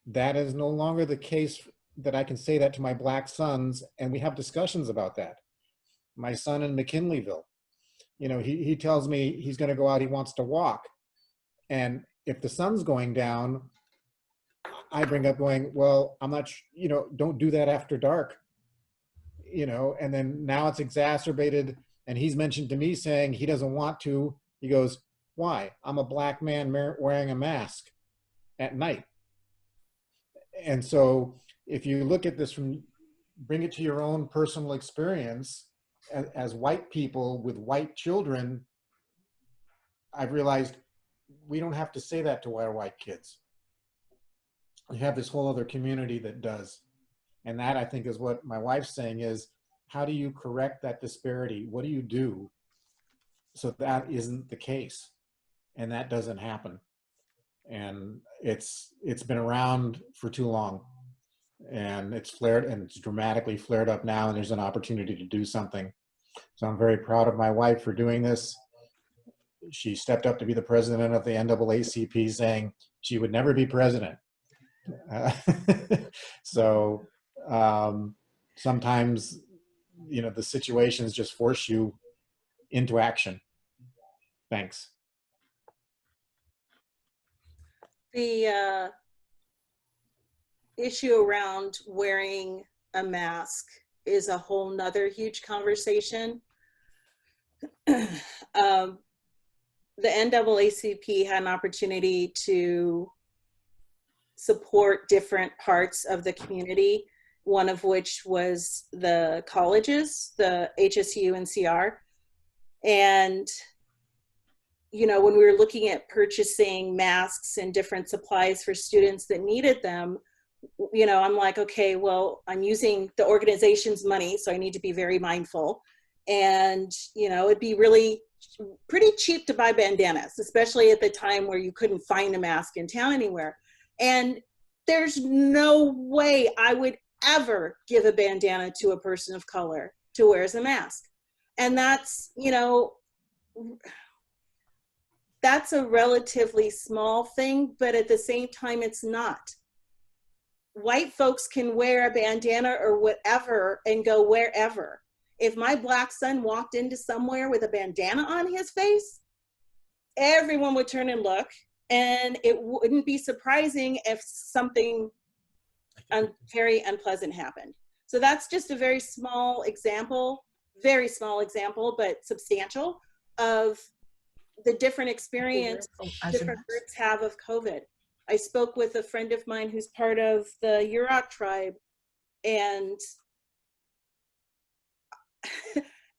that is no longer the case that I can say that to my black sons, and we have discussions about that. My son in McKinleyville, you know, he tells me he's going to go out, he wants to walk. And if the sun's going down, I bring up going, well, I'm not, you know, don't do that after dark, you know, and then now it's exacerbated. And he's mentioned to me saying he doesn't want to. He goes, why? I'm a black man wearing a mask at night. And so if you look at this from, bring it to your own personal experience as white people with white children, I've realized we don't have to say that to our white kids. We have this whole other community that does. And that, I think, is what my wife's saying is, how do you correct that disparity? What do you do so that isn't the case? And that doesn't happen. And it's been around for too long. And it's flared, and it's dramatically flared up now, and there's an opportunity to do something. So I'm very proud of my wife for doing this. She stepped up to be the president of the NAACP, saying she would never be president. So sometimes, you know, the situations just force you into action. Thanks. The issue around wearing a mask is a whole nother huge conversation. The NAACP had an opportunity to support different parts of the community, one of which was the colleges, the HSU and CR. And, you know, when we were looking at purchasing masks and different supplies for students that needed them, you know, I'm like, okay, well, I'm using the organization's money, so I need to be very mindful. And, you know, it'd be really pretty cheap to buy bandanas, especially at the time where you couldn't find a mask in town anywhere. And there's no way I would ever give a bandana to a person of color to wear as a mask. And that's, you know, that's a relatively small thing, but at the same time, it's not. White folks can wear a bandana or whatever and go wherever. If my black son walked into somewhere with a bandana on his face, everyone would turn and look, and it wouldn't be surprising if something very unpleasant happened. So that's just a very small example, but substantial, of the different experience different groups have of COVID. I spoke with a friend of mine who's part of the Eureka tribe, and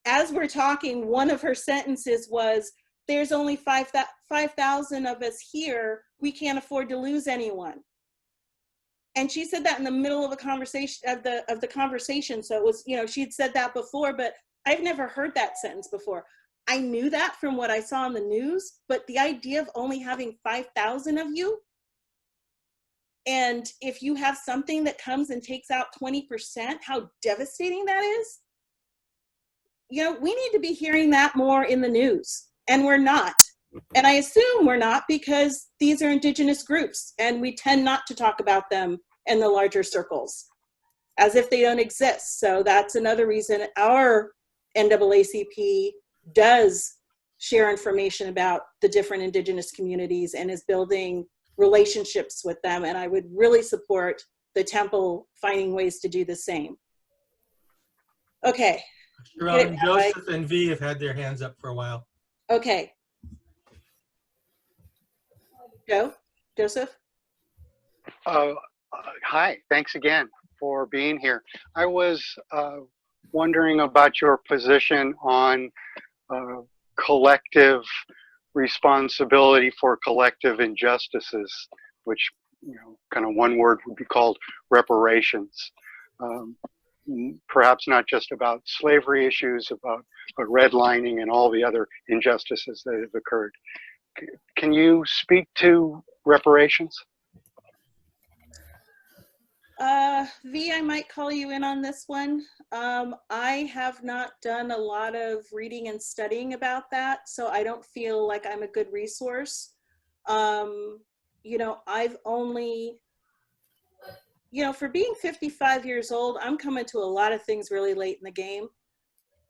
as we're talking, one of her sentences was, there's only 5,000 of us here. We can't afford to lose anyone. And she said that in the middle of a conversation, of the conversation. So it was, you know, she had said that before, but I've never heard that sentence before. I knew that from what I saw on the news, but the idea of only having 5,000 of you, and if you have something that comes and takes out 20%, how devastating that is. You know, we need to be hearing that more in the news, and we're not. And I assume we're not, because these are indigenous groups and we tend not to talk about them in the larger circles as if they don't exist. So that's another reason our NAACP does share information about the different indigenous communities and is building relationships with them. And I would really support the temple finding ways to do the same. Okay. Sharrone, Joseph and V have had their hands up for a while. Okay. Joseph? Hi, thanks again for being here. I was wondering about your position on collective responsibility for collective injustices, which, you know, kind of one word would be called reparations. Perhaps not just about slavery issues, but redlining and all the other injustices that have occurred. Can you speak to reparations? V, I might call you in on this one. I have not done a lot of reading and studying about that, so I don't feel like I'm a good resource. You know, I've only, you know, for being 55 years old, I'm coming to a lot of things really late in the game.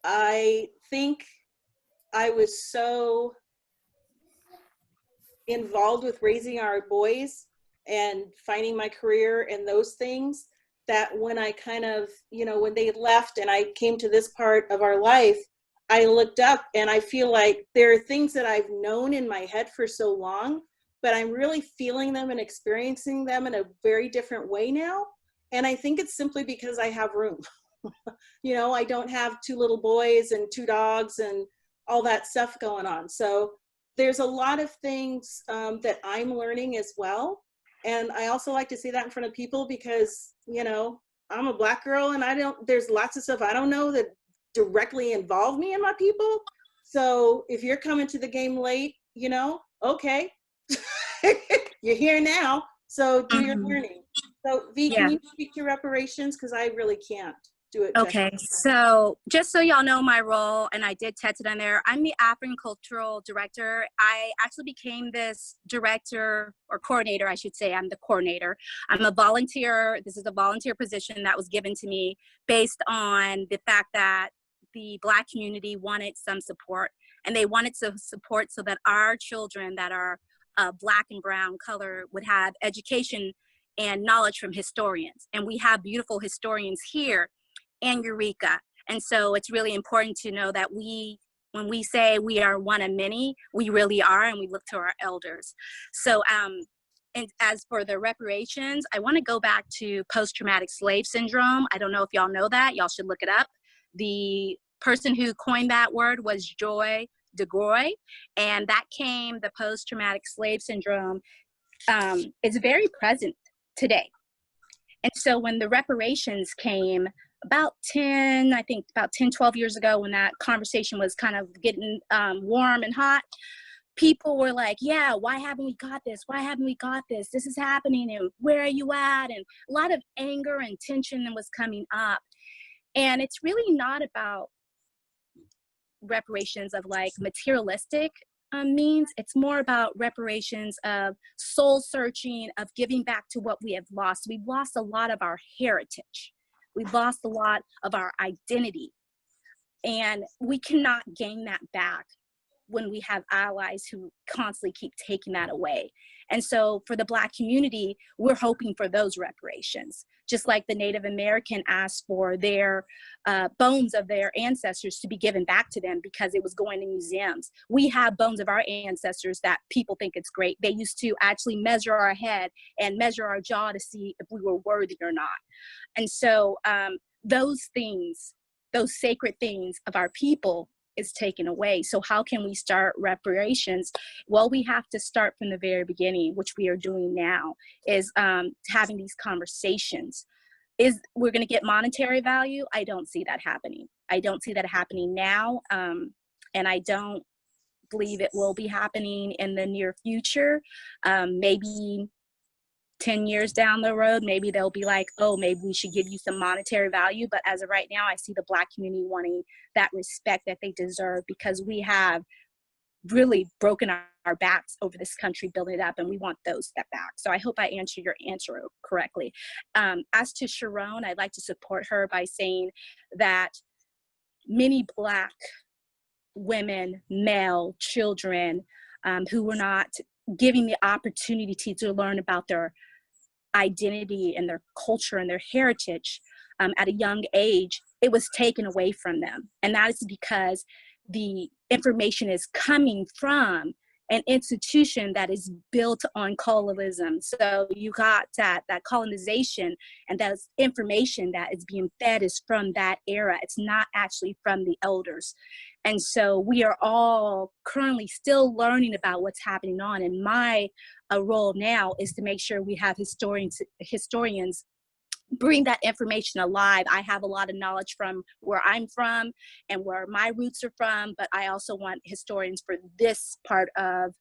I think I was so involved with raising our boys and finding my career and those things that when I kind of, you know, when they left and I came to this part of our life, I looked up and I feel like there are things that I've known in my head for so long, but I'm really feeling them and experiencing them in a very different way now. And I think it's simply because I have room. You know, I don't have 2 little boys and 2 dogs and all that stuff going on. So there's a lot of things that I'm learning as well. And I also like to say that in front of people because, you know, I'm a Black girl and there's lots of stuff I don't know that directly involve me and my people. So if you're coming to the game late, you know, okay, you're here now. So do your learning. So V, can you speak to reparations? Because I really can't do it. Okay, so just so y'all know my role, and I did text it on there, I'm the African Cultural Director. I actually became this director, or coordinator, I should say. I'm the coordinator. I'm a volunteer. This is a volunteer position that was given to me based on the fact that the Black community wanted some support, and they wanted some support so that our children that are Black and brown color would have education and knowledge from historians. And we have beautiful historians here in Eureka. And so it's really important to know that when we say we are one of many, we really are, and we look to our elders. So, and as for the reparations, I want to go back to post-traumatic slave syndrome. I don't know if y'all know that. Y'all should look it up. The person who coined that word was Joy DeGroy, and the post-traumatic slave syndrome is very present today. And so when the reparations came about 10, 12 years ago, when that conversation was kind of getting warm and hot, people were like, yeah, why haven't we got this? Why haven't we got this? This is happening, and where are you at? And a lot of anger and tension was coming up. And it's really not about reparations of like materialistic means. It's more about reparations of soul searching, of giving back to what we have lost. We've lost a lot of our heritage. We've lost a lot of our identity. And we cannot gain that back when we have allies who constantly keep taking that away. And so for the Black community, we're hoping for those reparations, just like the Native American asked for their bones of their ancestors to be given back to them because it was going to museums. We have bones of our ancestors that people think it's great. They used to actually measure our head and measure our jaw to see if we were worthy or not. And so those things, those sacred things of our people is taken away. So how can we start reparations? Well, we have to start from the very beginning, which we are doing now, is having these conversations. We're going to get monetary value? I don't see that happening. I don't see that happening now. And I don't believe it will be happening in the near future. Maybe 10 years down the road, maybe they'll be like, oh, maybe we should give you some monetary value. But as of right now, I see the Black community wanting that respect that they deserve, because we have really broken our backs over this country, building it up, and we want those that back. So I hope I answered your answer correctly. As to Sharrone, I'd like to support her by saying that many Black women, male, children who were not giving the opportunity to learn about their identity and their culture and their heritage at a young age, it was taken away from them. And that is because the information is coming from an institution that is built on colonialism. So you got that colonization, and that information that is being fed is from that era. It's not actually from the elders. And so we are all currently still learning about what's happening on. And my role now is to make sure we have historians bring that information alive. I have a lot of knowledge from where I'm from and where my roots are from, but I also want historians for this part of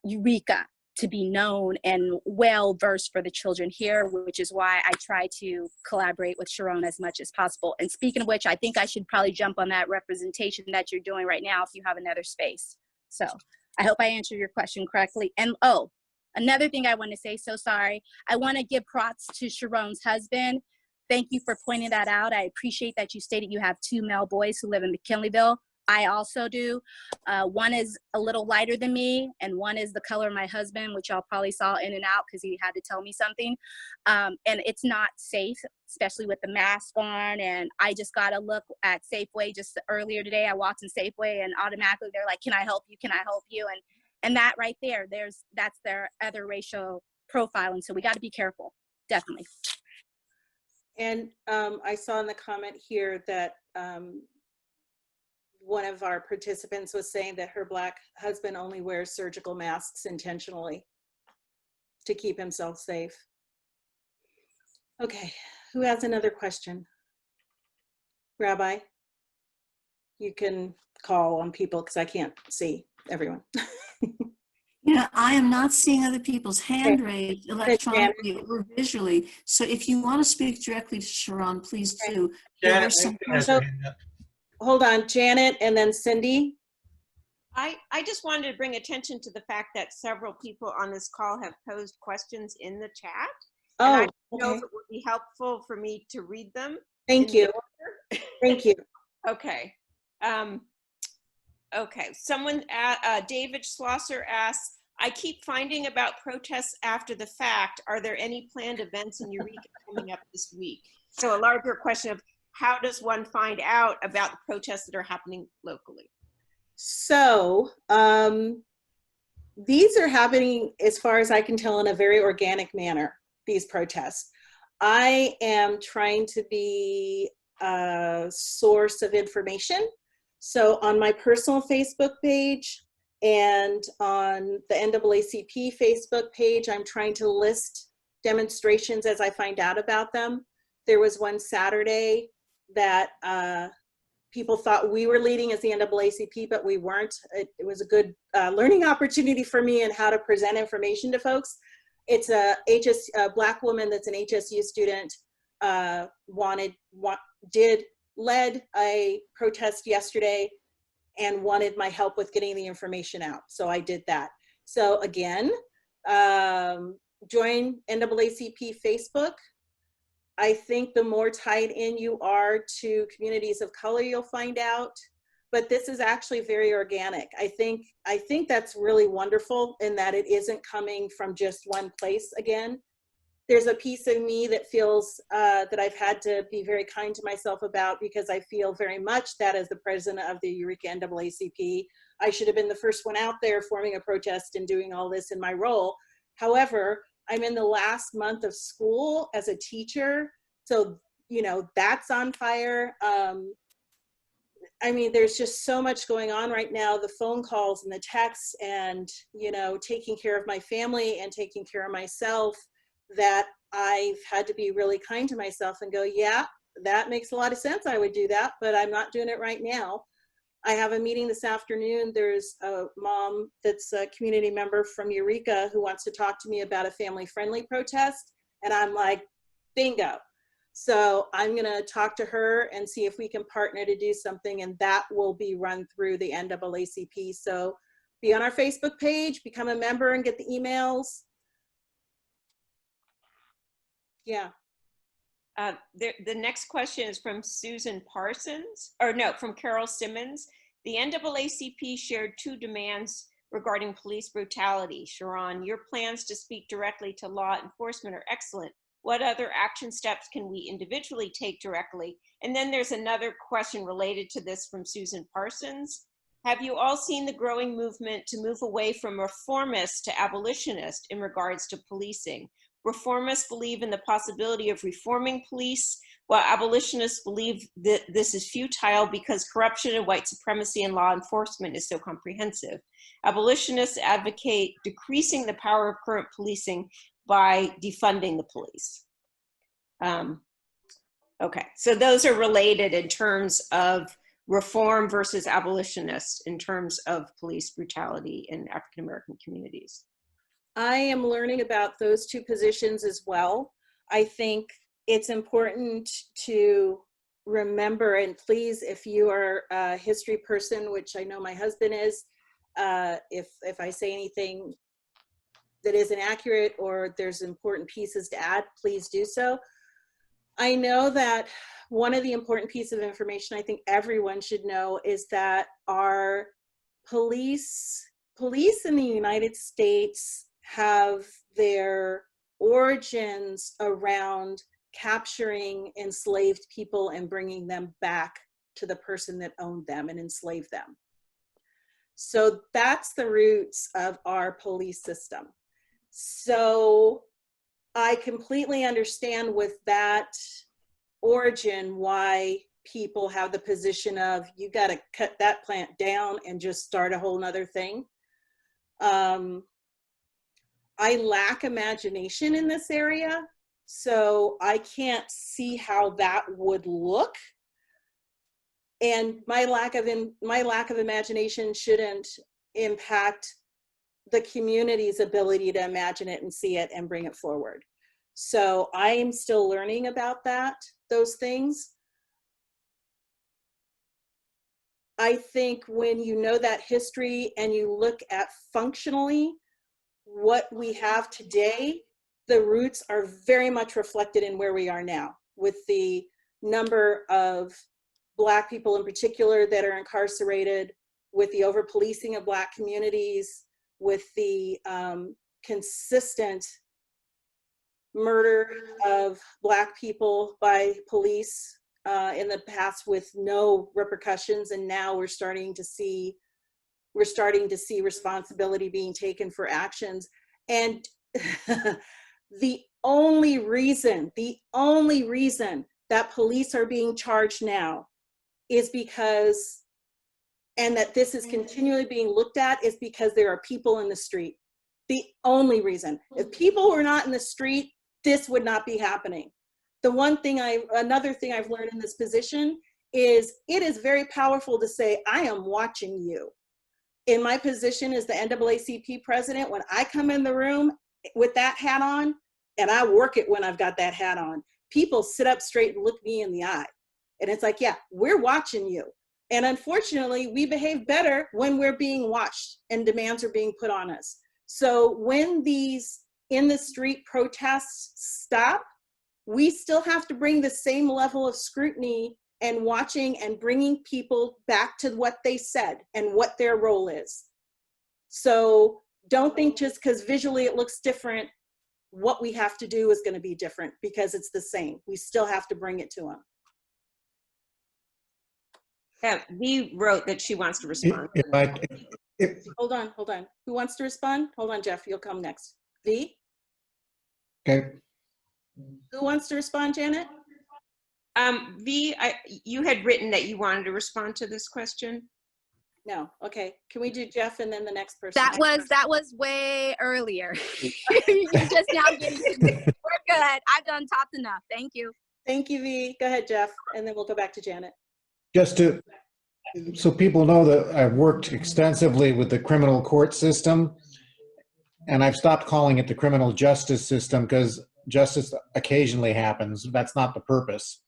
Eureka to be known and well versed for the children here, which is why I try to collaborate with Sharrone as much as possible. And speaking of which, I think I should probably jump on that representation that you're doing right now if you have another space. So I hope I answered your question correctly. And oh, Another thing I want to say, so sorry, I want to give props to Sharrone's husband. Thank you for pointing that out. I appreciate that you stated you have 2 male boys who live in McKinleyville. I also do. One is a little lighter than me, and one is the color of my husband, which y'all probably saw in and out because he had to tell me something. And it's not safe, especially with the mask on. And I just got a look at Safeway just earlier today. I walked in Safeway and automatically they're like, can I help you? Can I help you? And that right there, that's their other racial profiling. So we got to be careful, definitely. And I saw in the comment here that one of our participants was saying that her Black husband only wears surgical masks intentionally to keep himself safe. Okay, who has another question? Rabbi, you can call on people because I can't see everyone. Yeah, I am not seeing other people's hand raised electronically or visually. So if you want to speak directly to Sharrone, please do. Janet has her hand up. Hold on, Janet and then Cindy. I just wanted to bring attention to the fact that several people on this call have posed questions in the chat. And I don't know if it would be helpful for me to read them. Thank you. Thank you. Okay. Okay. Someone, David Schlosser asks, I keep finding about protests after the fact. Are there any planned events in Eureka coming up this week? So a larger question of how does one find out about the protests that are happening locally? So these are happening, as far as I can tell, in a very organic manner, these protests. I am trying to be a source of information. So on my personal Facebook page and on the NAACP Facebook page, I'm trying to list demonstrations as I find out about them. There was one Saturday that people thought we were leading as the NAACP, but we weren't. It was a good learning opportunity for me in how to present information to folks. It's a Black woman that's an HSU student, led a protest yesterday and wanted my help with getting the information out. So I did that. So again, join NAACP Facebook. I think the more tied in you are to communities of color, you'll find out. But this is actually very organic. I think that's really wonderful in that it isn't coming from just one place again. There's a piece of me that feels that I've had to be very kind to myself about, because I feel very much that as the president of the Eureka NAACP, I should have been the first one out there forming a protest and doing all this in my role. However, I'm in the last month of school as a teacher. So, you know, that's on fire. I mean, there's just so much going on right now, the phone calls and the texts and, you know, taking care of my family and taking care of myself, that I've had to be really kind to myself and go, yeah, that makes a lot of sense. I would do that, but I'm not doing it right now. I have a meeting this afternoon. There's a mom that's a community member from Eureka who wants to talk to me about a family-friendly protest. And I'm like, bingo. So I'm gonna talk to her and see if we can partner to do something, and that will be run through the NAACP. So be on our Facebook page, become a member and get the emails. Yeah. The next question is from Susan Parsons, from Carol Simmons. The NAACP shared 2 demands regarding police brutality. Sharrone, your plans to speak directly to law enforcement are excellent. What other action steps can we individually take directly? And then there's another question related to this from Susan Parsons. Have you all seen the growing movement to move away from reformist to abolitionist in regards to policing? Reformists believe in the possibility of reforming police, while abolitionists believe that this is futile because corruption and white supremacy in law enforcement is so comprehensive. Abolitionists advocate decreasing the power of current policing by defunding the police. Okay, so those are related in terms of reform versus abolitionist in terms of police brutality in African-American communities. I am learning about those 2 positions as well. I think it's important to remember, and please, if you are a history person, which I know my husband is, if I say anything that isn't accurate or there's important pieces to add, please do so. I know that one of the important pieces of information I think everyone should know is that our police in the United States have their origins around capturing enslaved people and bringing them back to the person that owned them and enslaved them. So that's the roots of our police system. So I completely understand with that origin why people have the position of, you got to cut that plant down and just start a whole nother thing. I lack imagination in this area, so I can't see how that would look. And my lack of imagination shouldn't impact the community's ability to imagine it and see it and bring it forward. So I'm still learning about those things. I think when you know that history and you look at functionally what we have today, the roots are very much reflected in where we are now, with the number of Black people in particular that are incarcerated, with the over-policing of Black communities, with the consistent murder of Black people by police in the past with no repercussions, and now we're starting to see responsibility being taken for actions. And the only reason that police are being charged now is because, and that this is continually being looked at, is because there are people in the street. The only reason. If people were not in the street, this would not be happening. Another thing I've learned in this position is it is very powerful to say, I am watching you. In my position as the NAACP president, when I come in the room with that hat on, and I work it when I've got that hat on, people sit up straight and look me in the eye. And it's like, yeah, we're watching you. And unfortunately, we behave better when we're being watched and demands are being put on us. So when these in the street protests stop, we still have to bring the same level of scrutiny and watching and bringing people back to what they said and what their role is. So don't think just because visually it looks different, what we have to do is going to be different, because it's the same. We still have to bring it to them. V wrote that she wants to respond. Hold on. Who wants to respond? Hold on, Jeff, you'll come next. V? Okay. Who wants to respond, Janet? V, you had written that you wanted to respond to this question. No. Okay. Can we do Jeff and then the next person? That was way earlier. You're just now getting to me. We're good. I've done talked enough. Thank you. Thank you, V. Go ahead, Jeff, and then we'll go back to Janet. Just so people know that I've worked extensively with the criminal court system, and I've stopped calling it the criminal justice system because justice occasionally happens. That's not the purpose.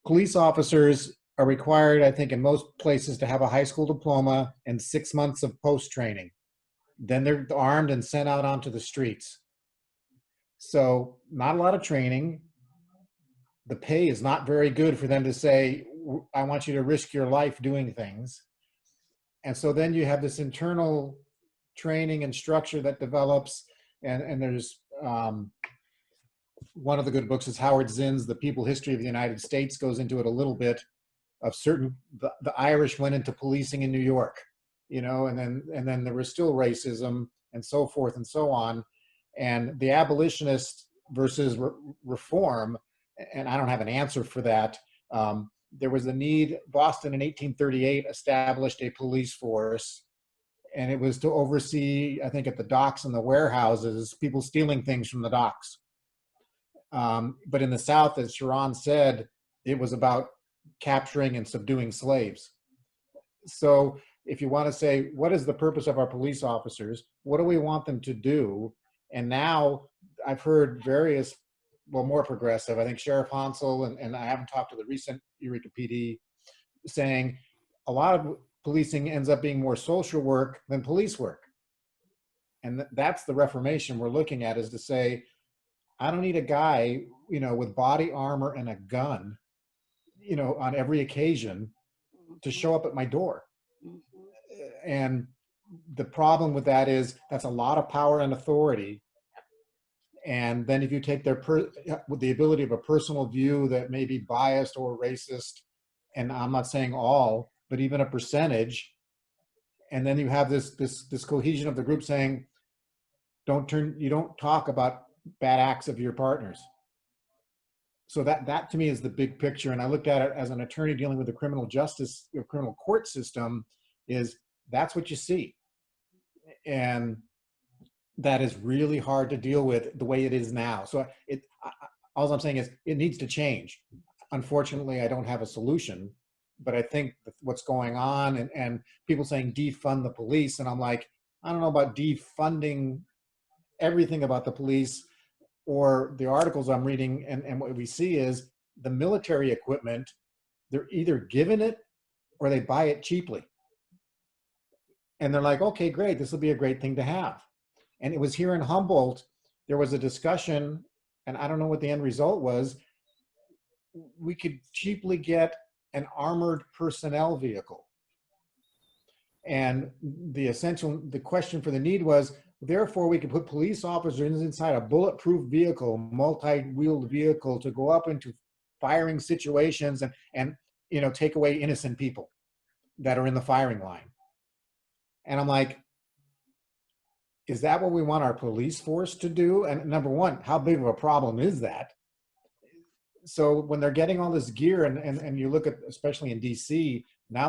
Police officers are required, I think, in most places to have a high school diploma and 6 months of post-training. Then they're armed and sent out onto the streets. So not a lot of training. The pay is not very good for them to say, I want you to risk your life doing things. And so then you have this internal training and structure that develops, and there's one of the good books is Howard Zinn's The People History of the United States, goes into it a little bit, of the Irish went into policing in New York, and then there was still racism and so forth and so on. And the abolitionist versus reform, and I don't have an answer for that. There was a need. Boston in 1838 established a police force, and it was to oversee, I think, at the docks and the warehouses, people stealing things from the docks. But in the South, as Sharrone said, it was about capturing and subduing slaves. So if you want to say, what is the purpose of our police officers? What do we want them to do? And now I've heard various, more progressive, I think Sheriff Hansel, and I haven't talked to the recent Eureka PD, saying a lot of policing ends up being more social work than police work. And that's the reformation we're looking at, is to say, I don't need a guy, with body armor and a gun, on every occasion to show up at my door. And the problem with that is that's a lot of power and authority. And then if you take with the ability of a personal view that may be biased or racist, and I'm not saying all, but even a percentage, and then you have this cohesion of the group saying, you don't talk about bad acts of your partners. So that to me is the big picture. And I looked at it as an attorney dealing with the criminal justice, criminal court system, is that's what you see. And that is really hard to deal with the way it is now. So all I'm saying is it needs to change. Unfortunately, I don't have a solution, but I think what's going on and people saying defund the police. And I'm like, I don't know about defunding everything about the police, or the articles I'm reading. And what we see is the military equipment, they're either given it or they buy it cheaply. And they're like, okay, great, this will be a great thing to have. And it was here in Humboldt, there was a discussion, and I don't know what the end result was. We could cheaply get an armored personnel vehicle. And the question for the need was, therefore we could put police officers inside a bulletproof vehicle, multi-wheeled vehicle, to go up into firing situations and take away innocent people that are in the firing line. And I'm like, is that what we want our police force to do? And number one, how big of a problem is that? So when they're getting all this gear, and you look at, especially in DC, now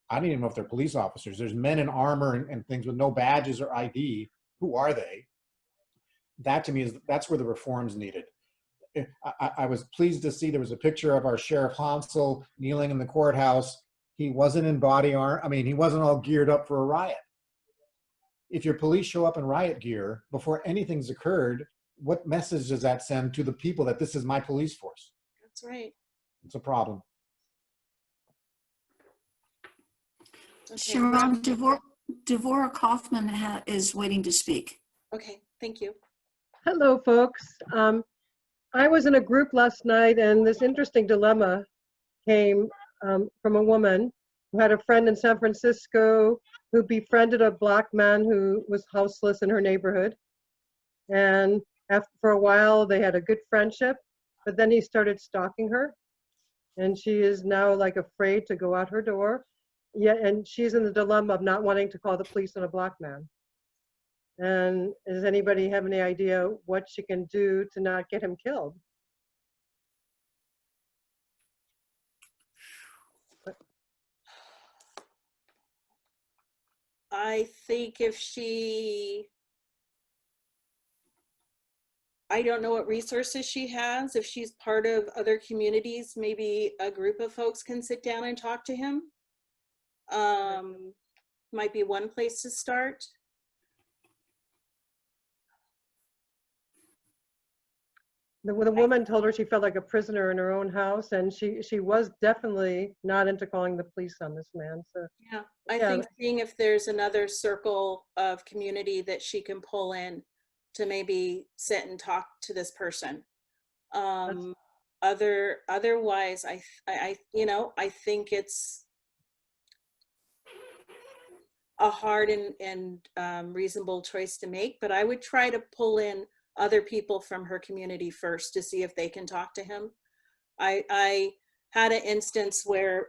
I don't even know if they're police officers. There's men in armor and things with no badges or ID. Who are they? That to me that's where the reform's needed. I was pleased to see there was a picture of our Sheriff Hansel kneeling in the courthouse. He wasn't in body armor. I mean, he wasn't all geared up for a riot. If your police show up in riot gear before anything's occurred, what message does that send to the people that this is my police force? That's right. It's a problem. Okay. Sharrone, Devorah Kaufman is waiting to speak. Okay, thank you. Hello, folks. I was in a group last night, and this interesting dilemma came from a woman who had a friend in San Francisco who befriended a Black man who was houseless in her neighborhood. And for a while, they had a good friendship, but then he started stalking her. And she is now like afraid to go out her door. Yeah, and she's in the dilemma of not wanting to call the police on a Black man. And does anybody have any idea what she can do to not get him killed? I think I don't know what resources she has. If she's part of other communities, maybe a group of folks can sit down and talk to him. Might be one place to start. The woman told her she felt like a prisoner in her own house, and she was definitely not into calling the police on this man. So yeah, I think seeing if there's another circle of community that she can pull in to maybe sit and talk to this person. Otherwise, I think it's a hard and reasonable choice to make, but I would try to pull in other people from her community first to see if they can talk to him. I had an instance where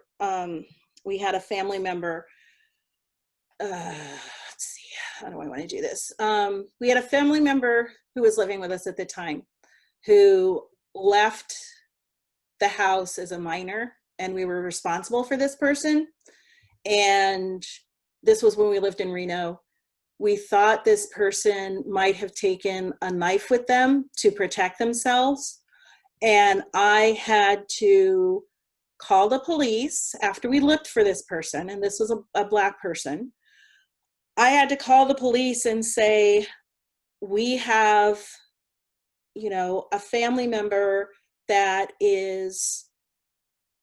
we had a family member, let's see, how do I want to do this? We had a family member who was living with us at the time who left the house as a minor, and we were responsible for this person. And this was when we lived in Reno. We thought this person might have taken a knife with them to protect themselves. And I had to call the police after we looked for this person, and this was a Black person. I had to call the police and say, we have, a family member that is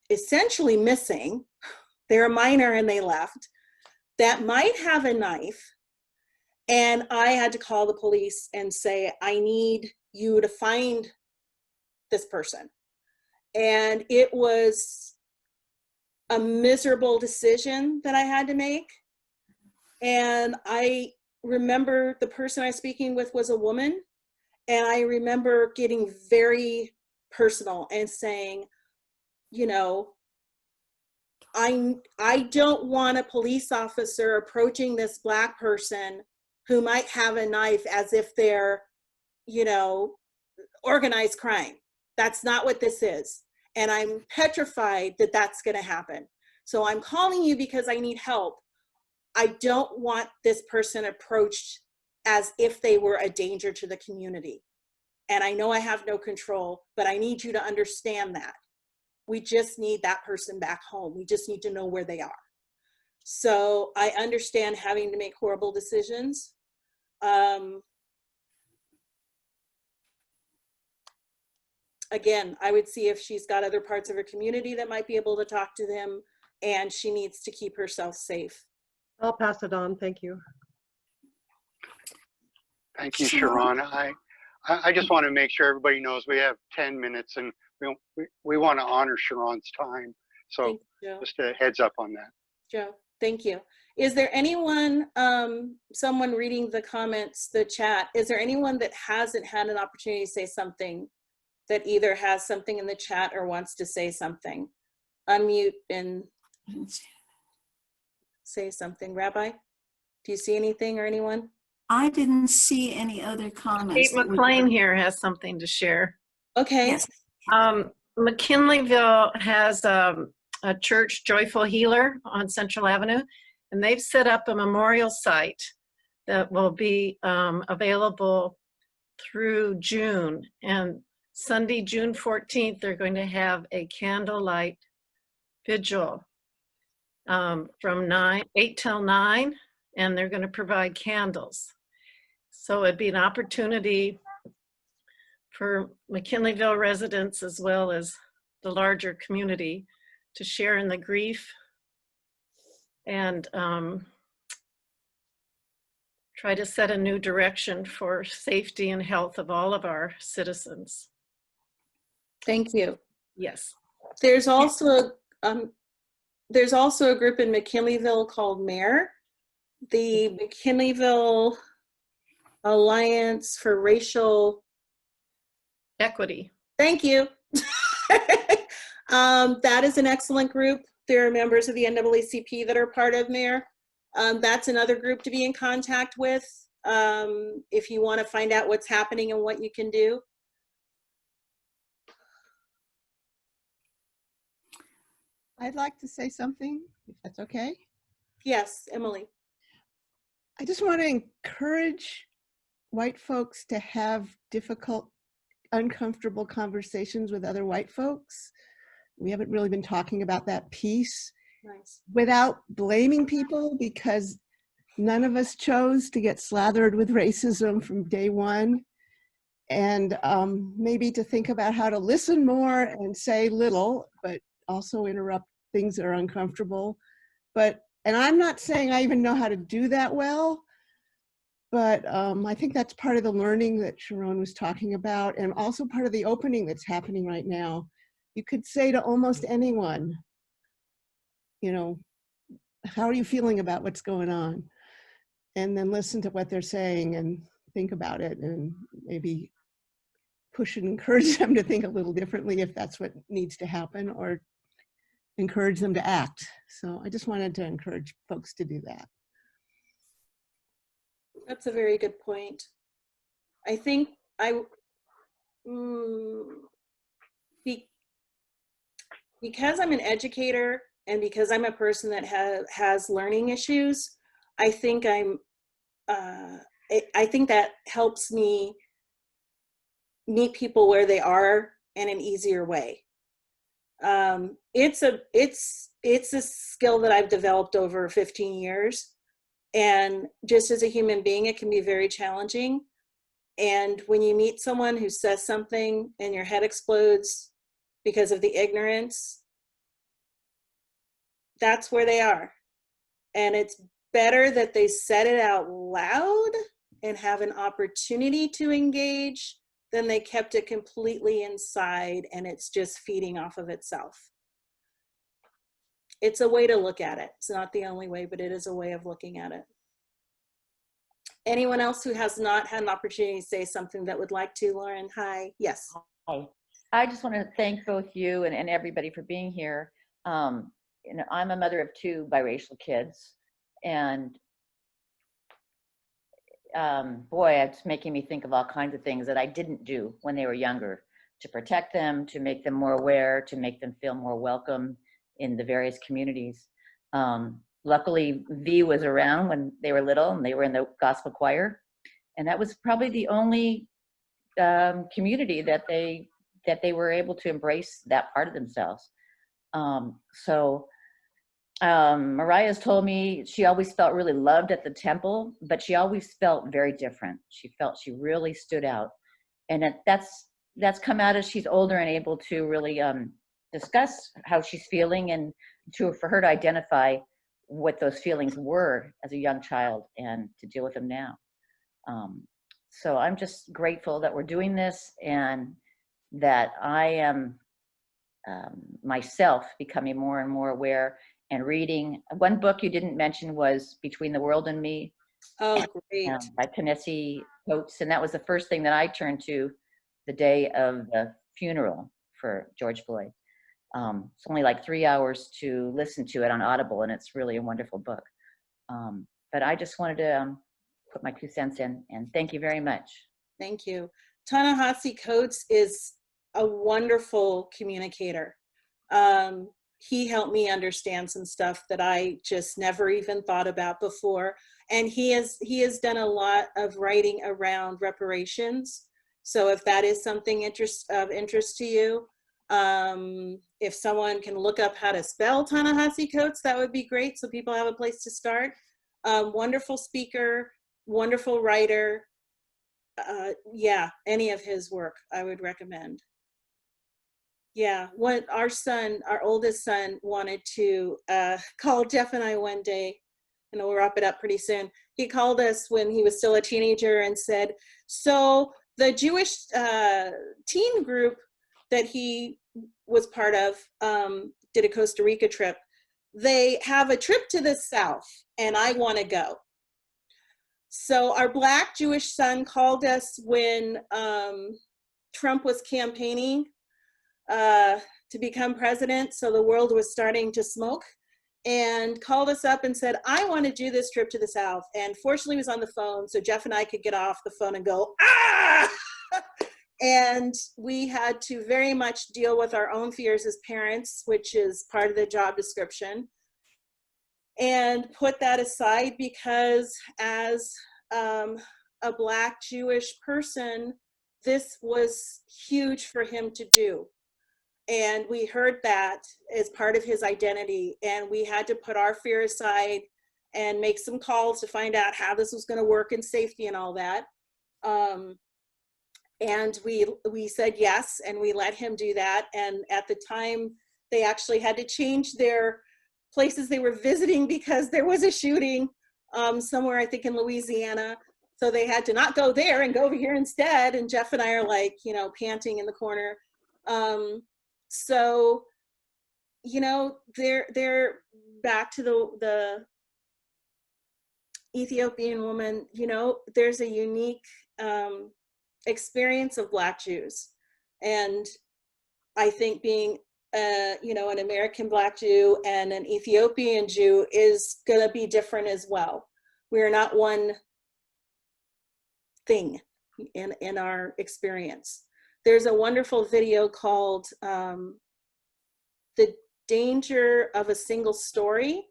essentially missing. They're a minor and they left, that might have a knife. And I had to call the police and say, I need you to find this person. And it was a miserable decision that I had to make. And I remember the person I was speaking with was a woman. And I remember getting very personal and saying, you know, I don't want a police officer approaching this Black person who might have a knife as if they're, you know, organized crime. That's not what this is. And I'm petrified that that's going to happen. So I'm calling you because I need help. I don't want this person approached as if they were a danger to the community. And I know I have no control, but I need you to understand that. We just need that person back home. We just need to know where they are. So I understand having to make horrible decisions. Again, I would see if she's got other parts of her community that might be able to talk to them, and she needs to keep herself safe. I'll pass it on. Thank you. Thank you, Sharrone. I just want to make sure everybody knows we have 10 minutes and we want to honor Sharrone's time. So just a heads up on that. Joe, thank you. Is there anyone, someone reading the comments, the chat, is there anyone that hasn't had an opportunity to say something, that either has something in the chat or wants to say something? Unmute and say something. Rabbi, do you see anything or anyone? I didn't see any other comments. Kate McLean here has something to share. Okay. Yes. McKinleyville has a church, Joyful Healer, on Central Avenue, and they've set up a memorial site that will be available through June. And Sunday, June 14th, they're going to have a candlelight vigil from 8 till 9, and they're going to provide candles. So it'd be an opportunity for McKinleyville residents as well as the larger community to share in the grief and try to set a new direction for safety and health of all of our citizens. Thank you. Yes. There's also a group in McKinleyville called MARE, the McKinleyville Alliance for Racial Equity. Thank you. That is an excellent group. There are members of the NAACP that are part of MARE. That's another group to be in contact with if you want to find out what's happening and what you can do. I'd like to say something, if that's okay. Yes, Emily. I just want to encourage white folks to have difficult, uncomfortable conversations with other white folks. We haven't really been talking about that piece. Nice. Without blaming people, because none of us chose to get slathered with racism from day one. And maybe to think about how to listen more and say little, but also interrupt things that are uncomfortable. And I'm not saying I even know how to do that well, but I think that's part of the learning that Sharrone was talking about, and also part of the opening that's happening right now. You could say to almost anyone, you know, how are you feeling about what's going on? And then listen to what they're saying and think about it, and maybe push and encourage them to think a little differently if that's what needs to happen, or encourage them to act. So I just wanted to encourage folks to do that. That's a very good point. I think because I'm an educator and because I'm a person that has learning issues, I think I think that helps me meet people where they are in an easier way. It's a skill that I've developed over 15 years. And just as a human being, it can be very challenging. And when you meet someone who says something and your head explodes because of the ignorance, that's where they are. And it's better that they said it out loud and have an opportunity to engage than they kept it completely inside and it's just feeding off of itself. It's a way to look at it. It's not the only way, but it is a way of looking at it. Anyone else who has not had an opportunity to say something that would like to? Lauren, hi. Yes. Hi. I just want to thank both you and everybody for being here. You know, I'm a mother of 2 biracial kids, and boy, it's making me think of all kinds of things that I didn't do when they were younger to protect them, to make them more aware, to make them feel more welcome in the various communities. Luckily, V was around when they were little and they were in the gospel choir. And that was probably the only community that they were able to embrace that part of themselves. Mariah's told me she always felt really loved at the temple, but she always felt very different. She felt she really stood out. And that's come out as she's older and able to really discuss how she's feeling and for her to identify what those feelings were as a young child and to deal with them now. So I'm just grateful that we're doing this and that I am myself becoming more and more aware and reading. One book you didn't mention was Between the World and Me. Oh, great. By Ta-Nehisi Coates. And that was the first thing that I turned to the day of the funeral for George Floyd. It's only like 3 hours to listen to it on Audible, and it's really a wonderful book. But I just wanted to put my 2 cents in, and thank you very much. Thank you. Ta-Nehisi Coates is a wonderful communicator. He helped me understand some stuff that I just never even thought about before. And he has done a lot of writing around reparations. So if that is something of interest to you, if someone can look up how to spell Ta-Nehisi Coates, that would be great. So people have a place to start. Wonderful speaker, wonderful writer. Yeah, any of his work I would recommend. Yeah, our oldest son wanted to call Jeff and I one day, and we'll wrap it up pretty soon. He called us when he was still a teenager and said, so the Jewish teen group that he was part of did a Costa Rica trip. They have a trip to the South and I want to go. So our Black Jewish son called us when Trump was campaigning to become president. So the world was starting to smoke, and called us up and said, I want to do this trip to the South. And fortunately he was on the phone, so Jeff and I could get off the phone and go, ah! And we had to very much deal with our own fears as parents, which is part of the job description, and put that aside, because as a Black Jewish person, this was huge for him to do. And we heard that as part of his identity, and we had to put our fear aside and make some calls to find out how this was going to work in safety and all that. And we said yes, and we let him do that. And at the time, they actually had to change their places they were visiting because there was a shooting somewhere, I think in Louisiana. So they had to not go there and go over here instead. And Jeff and I are like, you know, panting in the corner. So, you know, they're back to the Ethiopian woman. You know, there's a unique experience of Black Jews. And I think being, you know, an American Black Jew and an Ethiopian Jew is gonna be different as well. We are not one thing in our experience. There's a wonderful video called The Danger of a Single Story.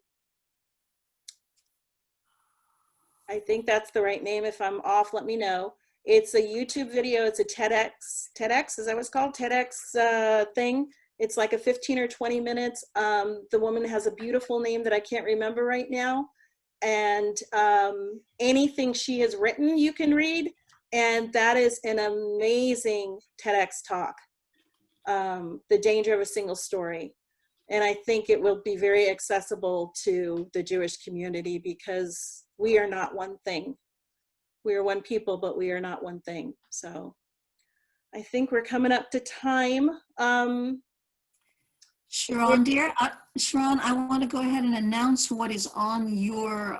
I think that's the right name. If I'm off, let me know. It's a YouTube video. It's a TEDx, is that what it's called? TEDx thing. It's like a 15 or 20 minutes. The woman has a beautiful name that I can't remember right now. And anything she has written, you can read. And that is an amazing TEDx talk, The Danger of a Single Story. And I think it will be very accessible to the Jewish community because we are not one thing. We are one people, but we are not one thing. So I think we're coming up to time. Sharrone, dear, Sharrone, I want to go ahead and announce what is on your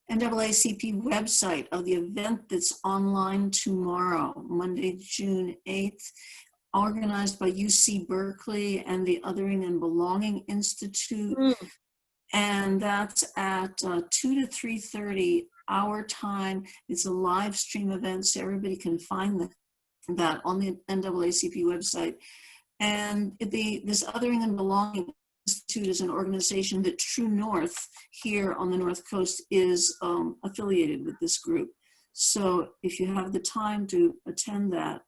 NAACP website of the event that's online tomorrow, Monday, June 8th, organized by UC Berkeley and the Othering and Belonging Institute. And that's at 2 to 3:30 our time. It's a live stream event, so everybody can find that on the NAACP website. And this Othering and Belonging Institute is an organization that True North here on the North Coast is affiliated with this group. So if you have the time to attend that,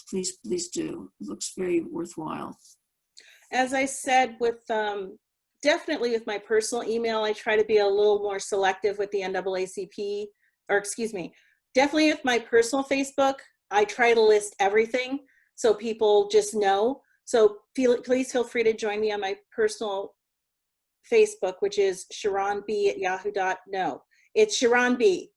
please do. It looks very worthwhile. As I said, with definitely with my personal email, I try to be a little more selective with the NAACP, or excuse me, definitely with my personal Facebook, I try to list everything so people just know. So please feel free to join me on my personal Facebook, which is SharroneB@yahoo.no. It's Sharrone B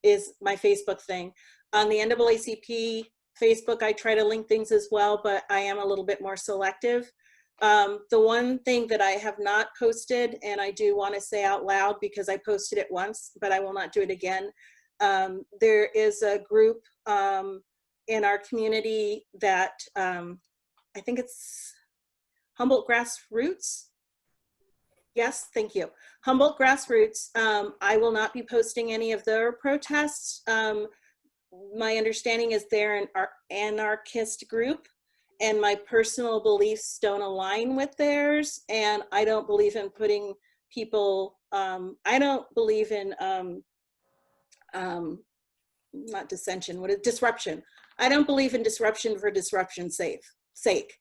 is my Facebook thing. On the NAACP Facebook, I try to link things as well, but I am a little bit more selective. The one thing that I have not posted, and I do want to say out loud because I posted it once, but I will not do it again. There is a group in our community that I think it's Humboldt Grassroots. Yes, thank you. Humboldt Grassroots. I will not be posting any of their protests. My understanding is they're an anarchist group, and my personal beliefs don't align with theirs. And I don't believe in putting people, I don't believe in, not dissension, what is disruption? I don't believe in disruption for disruption's sake.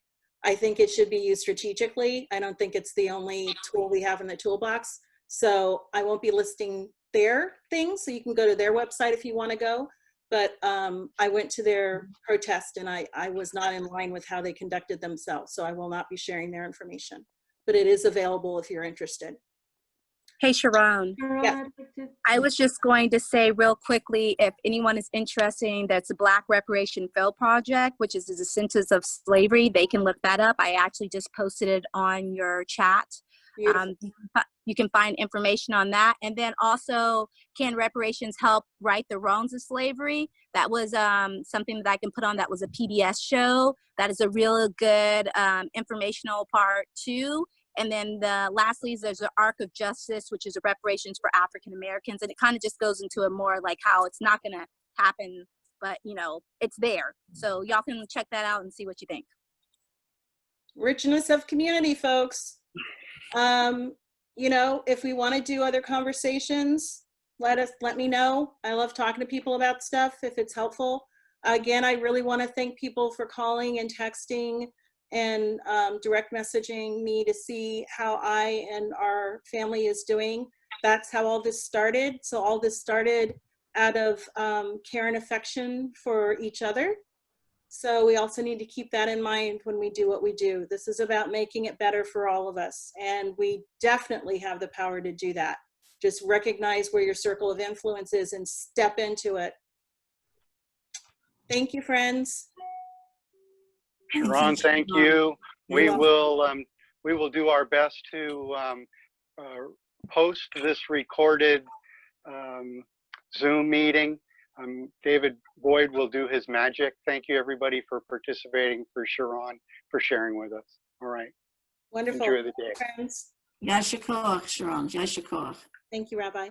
I think it should be used strategically. I don't think it's the only tool we have in the toolbox. So I won't be listing their things, so you can go to their website if you want to go. But I went to their protest and I was not in line with how they conducted themselves. So I will not be sharing their information, but it is available if you're interested. Hey, Sharrone. Yes. I was just going to say real quickly, if anyone is interested, that's a Black Reparation Failed Project, which is the descendants of slavery. They can look that up. I actually just posted it on your chat. You can find information on that. And then also, can reparations help right the wrongs of slavery? That was something that I can put on. That was a PBS show. That is a real good informational part too. And then lastly, there's the Arc of Justice, which is a reparations for African Americans. And it kind of just goes into a more like how it's not going to happen, but you know, it's there. So y'all can check that out and see what you think. Richness of community, folks. You know, if we want to do other conversations, let me know. I love talking to people about stuff if it's helpful. Again, I really want to thank people for calling and texting and direct messaging me to see how I and our family is doing. That's how all this started. So all this started out of care and affection for each other. So we also need to keep that in mind when we do what we do. This is about making it better for all of us. And we definitely have the power to do that. Just recognize where your circle of influence is and step into it. Thank you, friends. Sharrone, thank you. We will do our best to post this recorded Zoom meeting. David Boyd will do his magic. Thank you, everybody, for participating, for Sharrone, for sharing with us. All right. Wonderful. Enjoy the day. Friends. Yasher koach, Sharrone. Yasher koach. Thank you, Rabbi.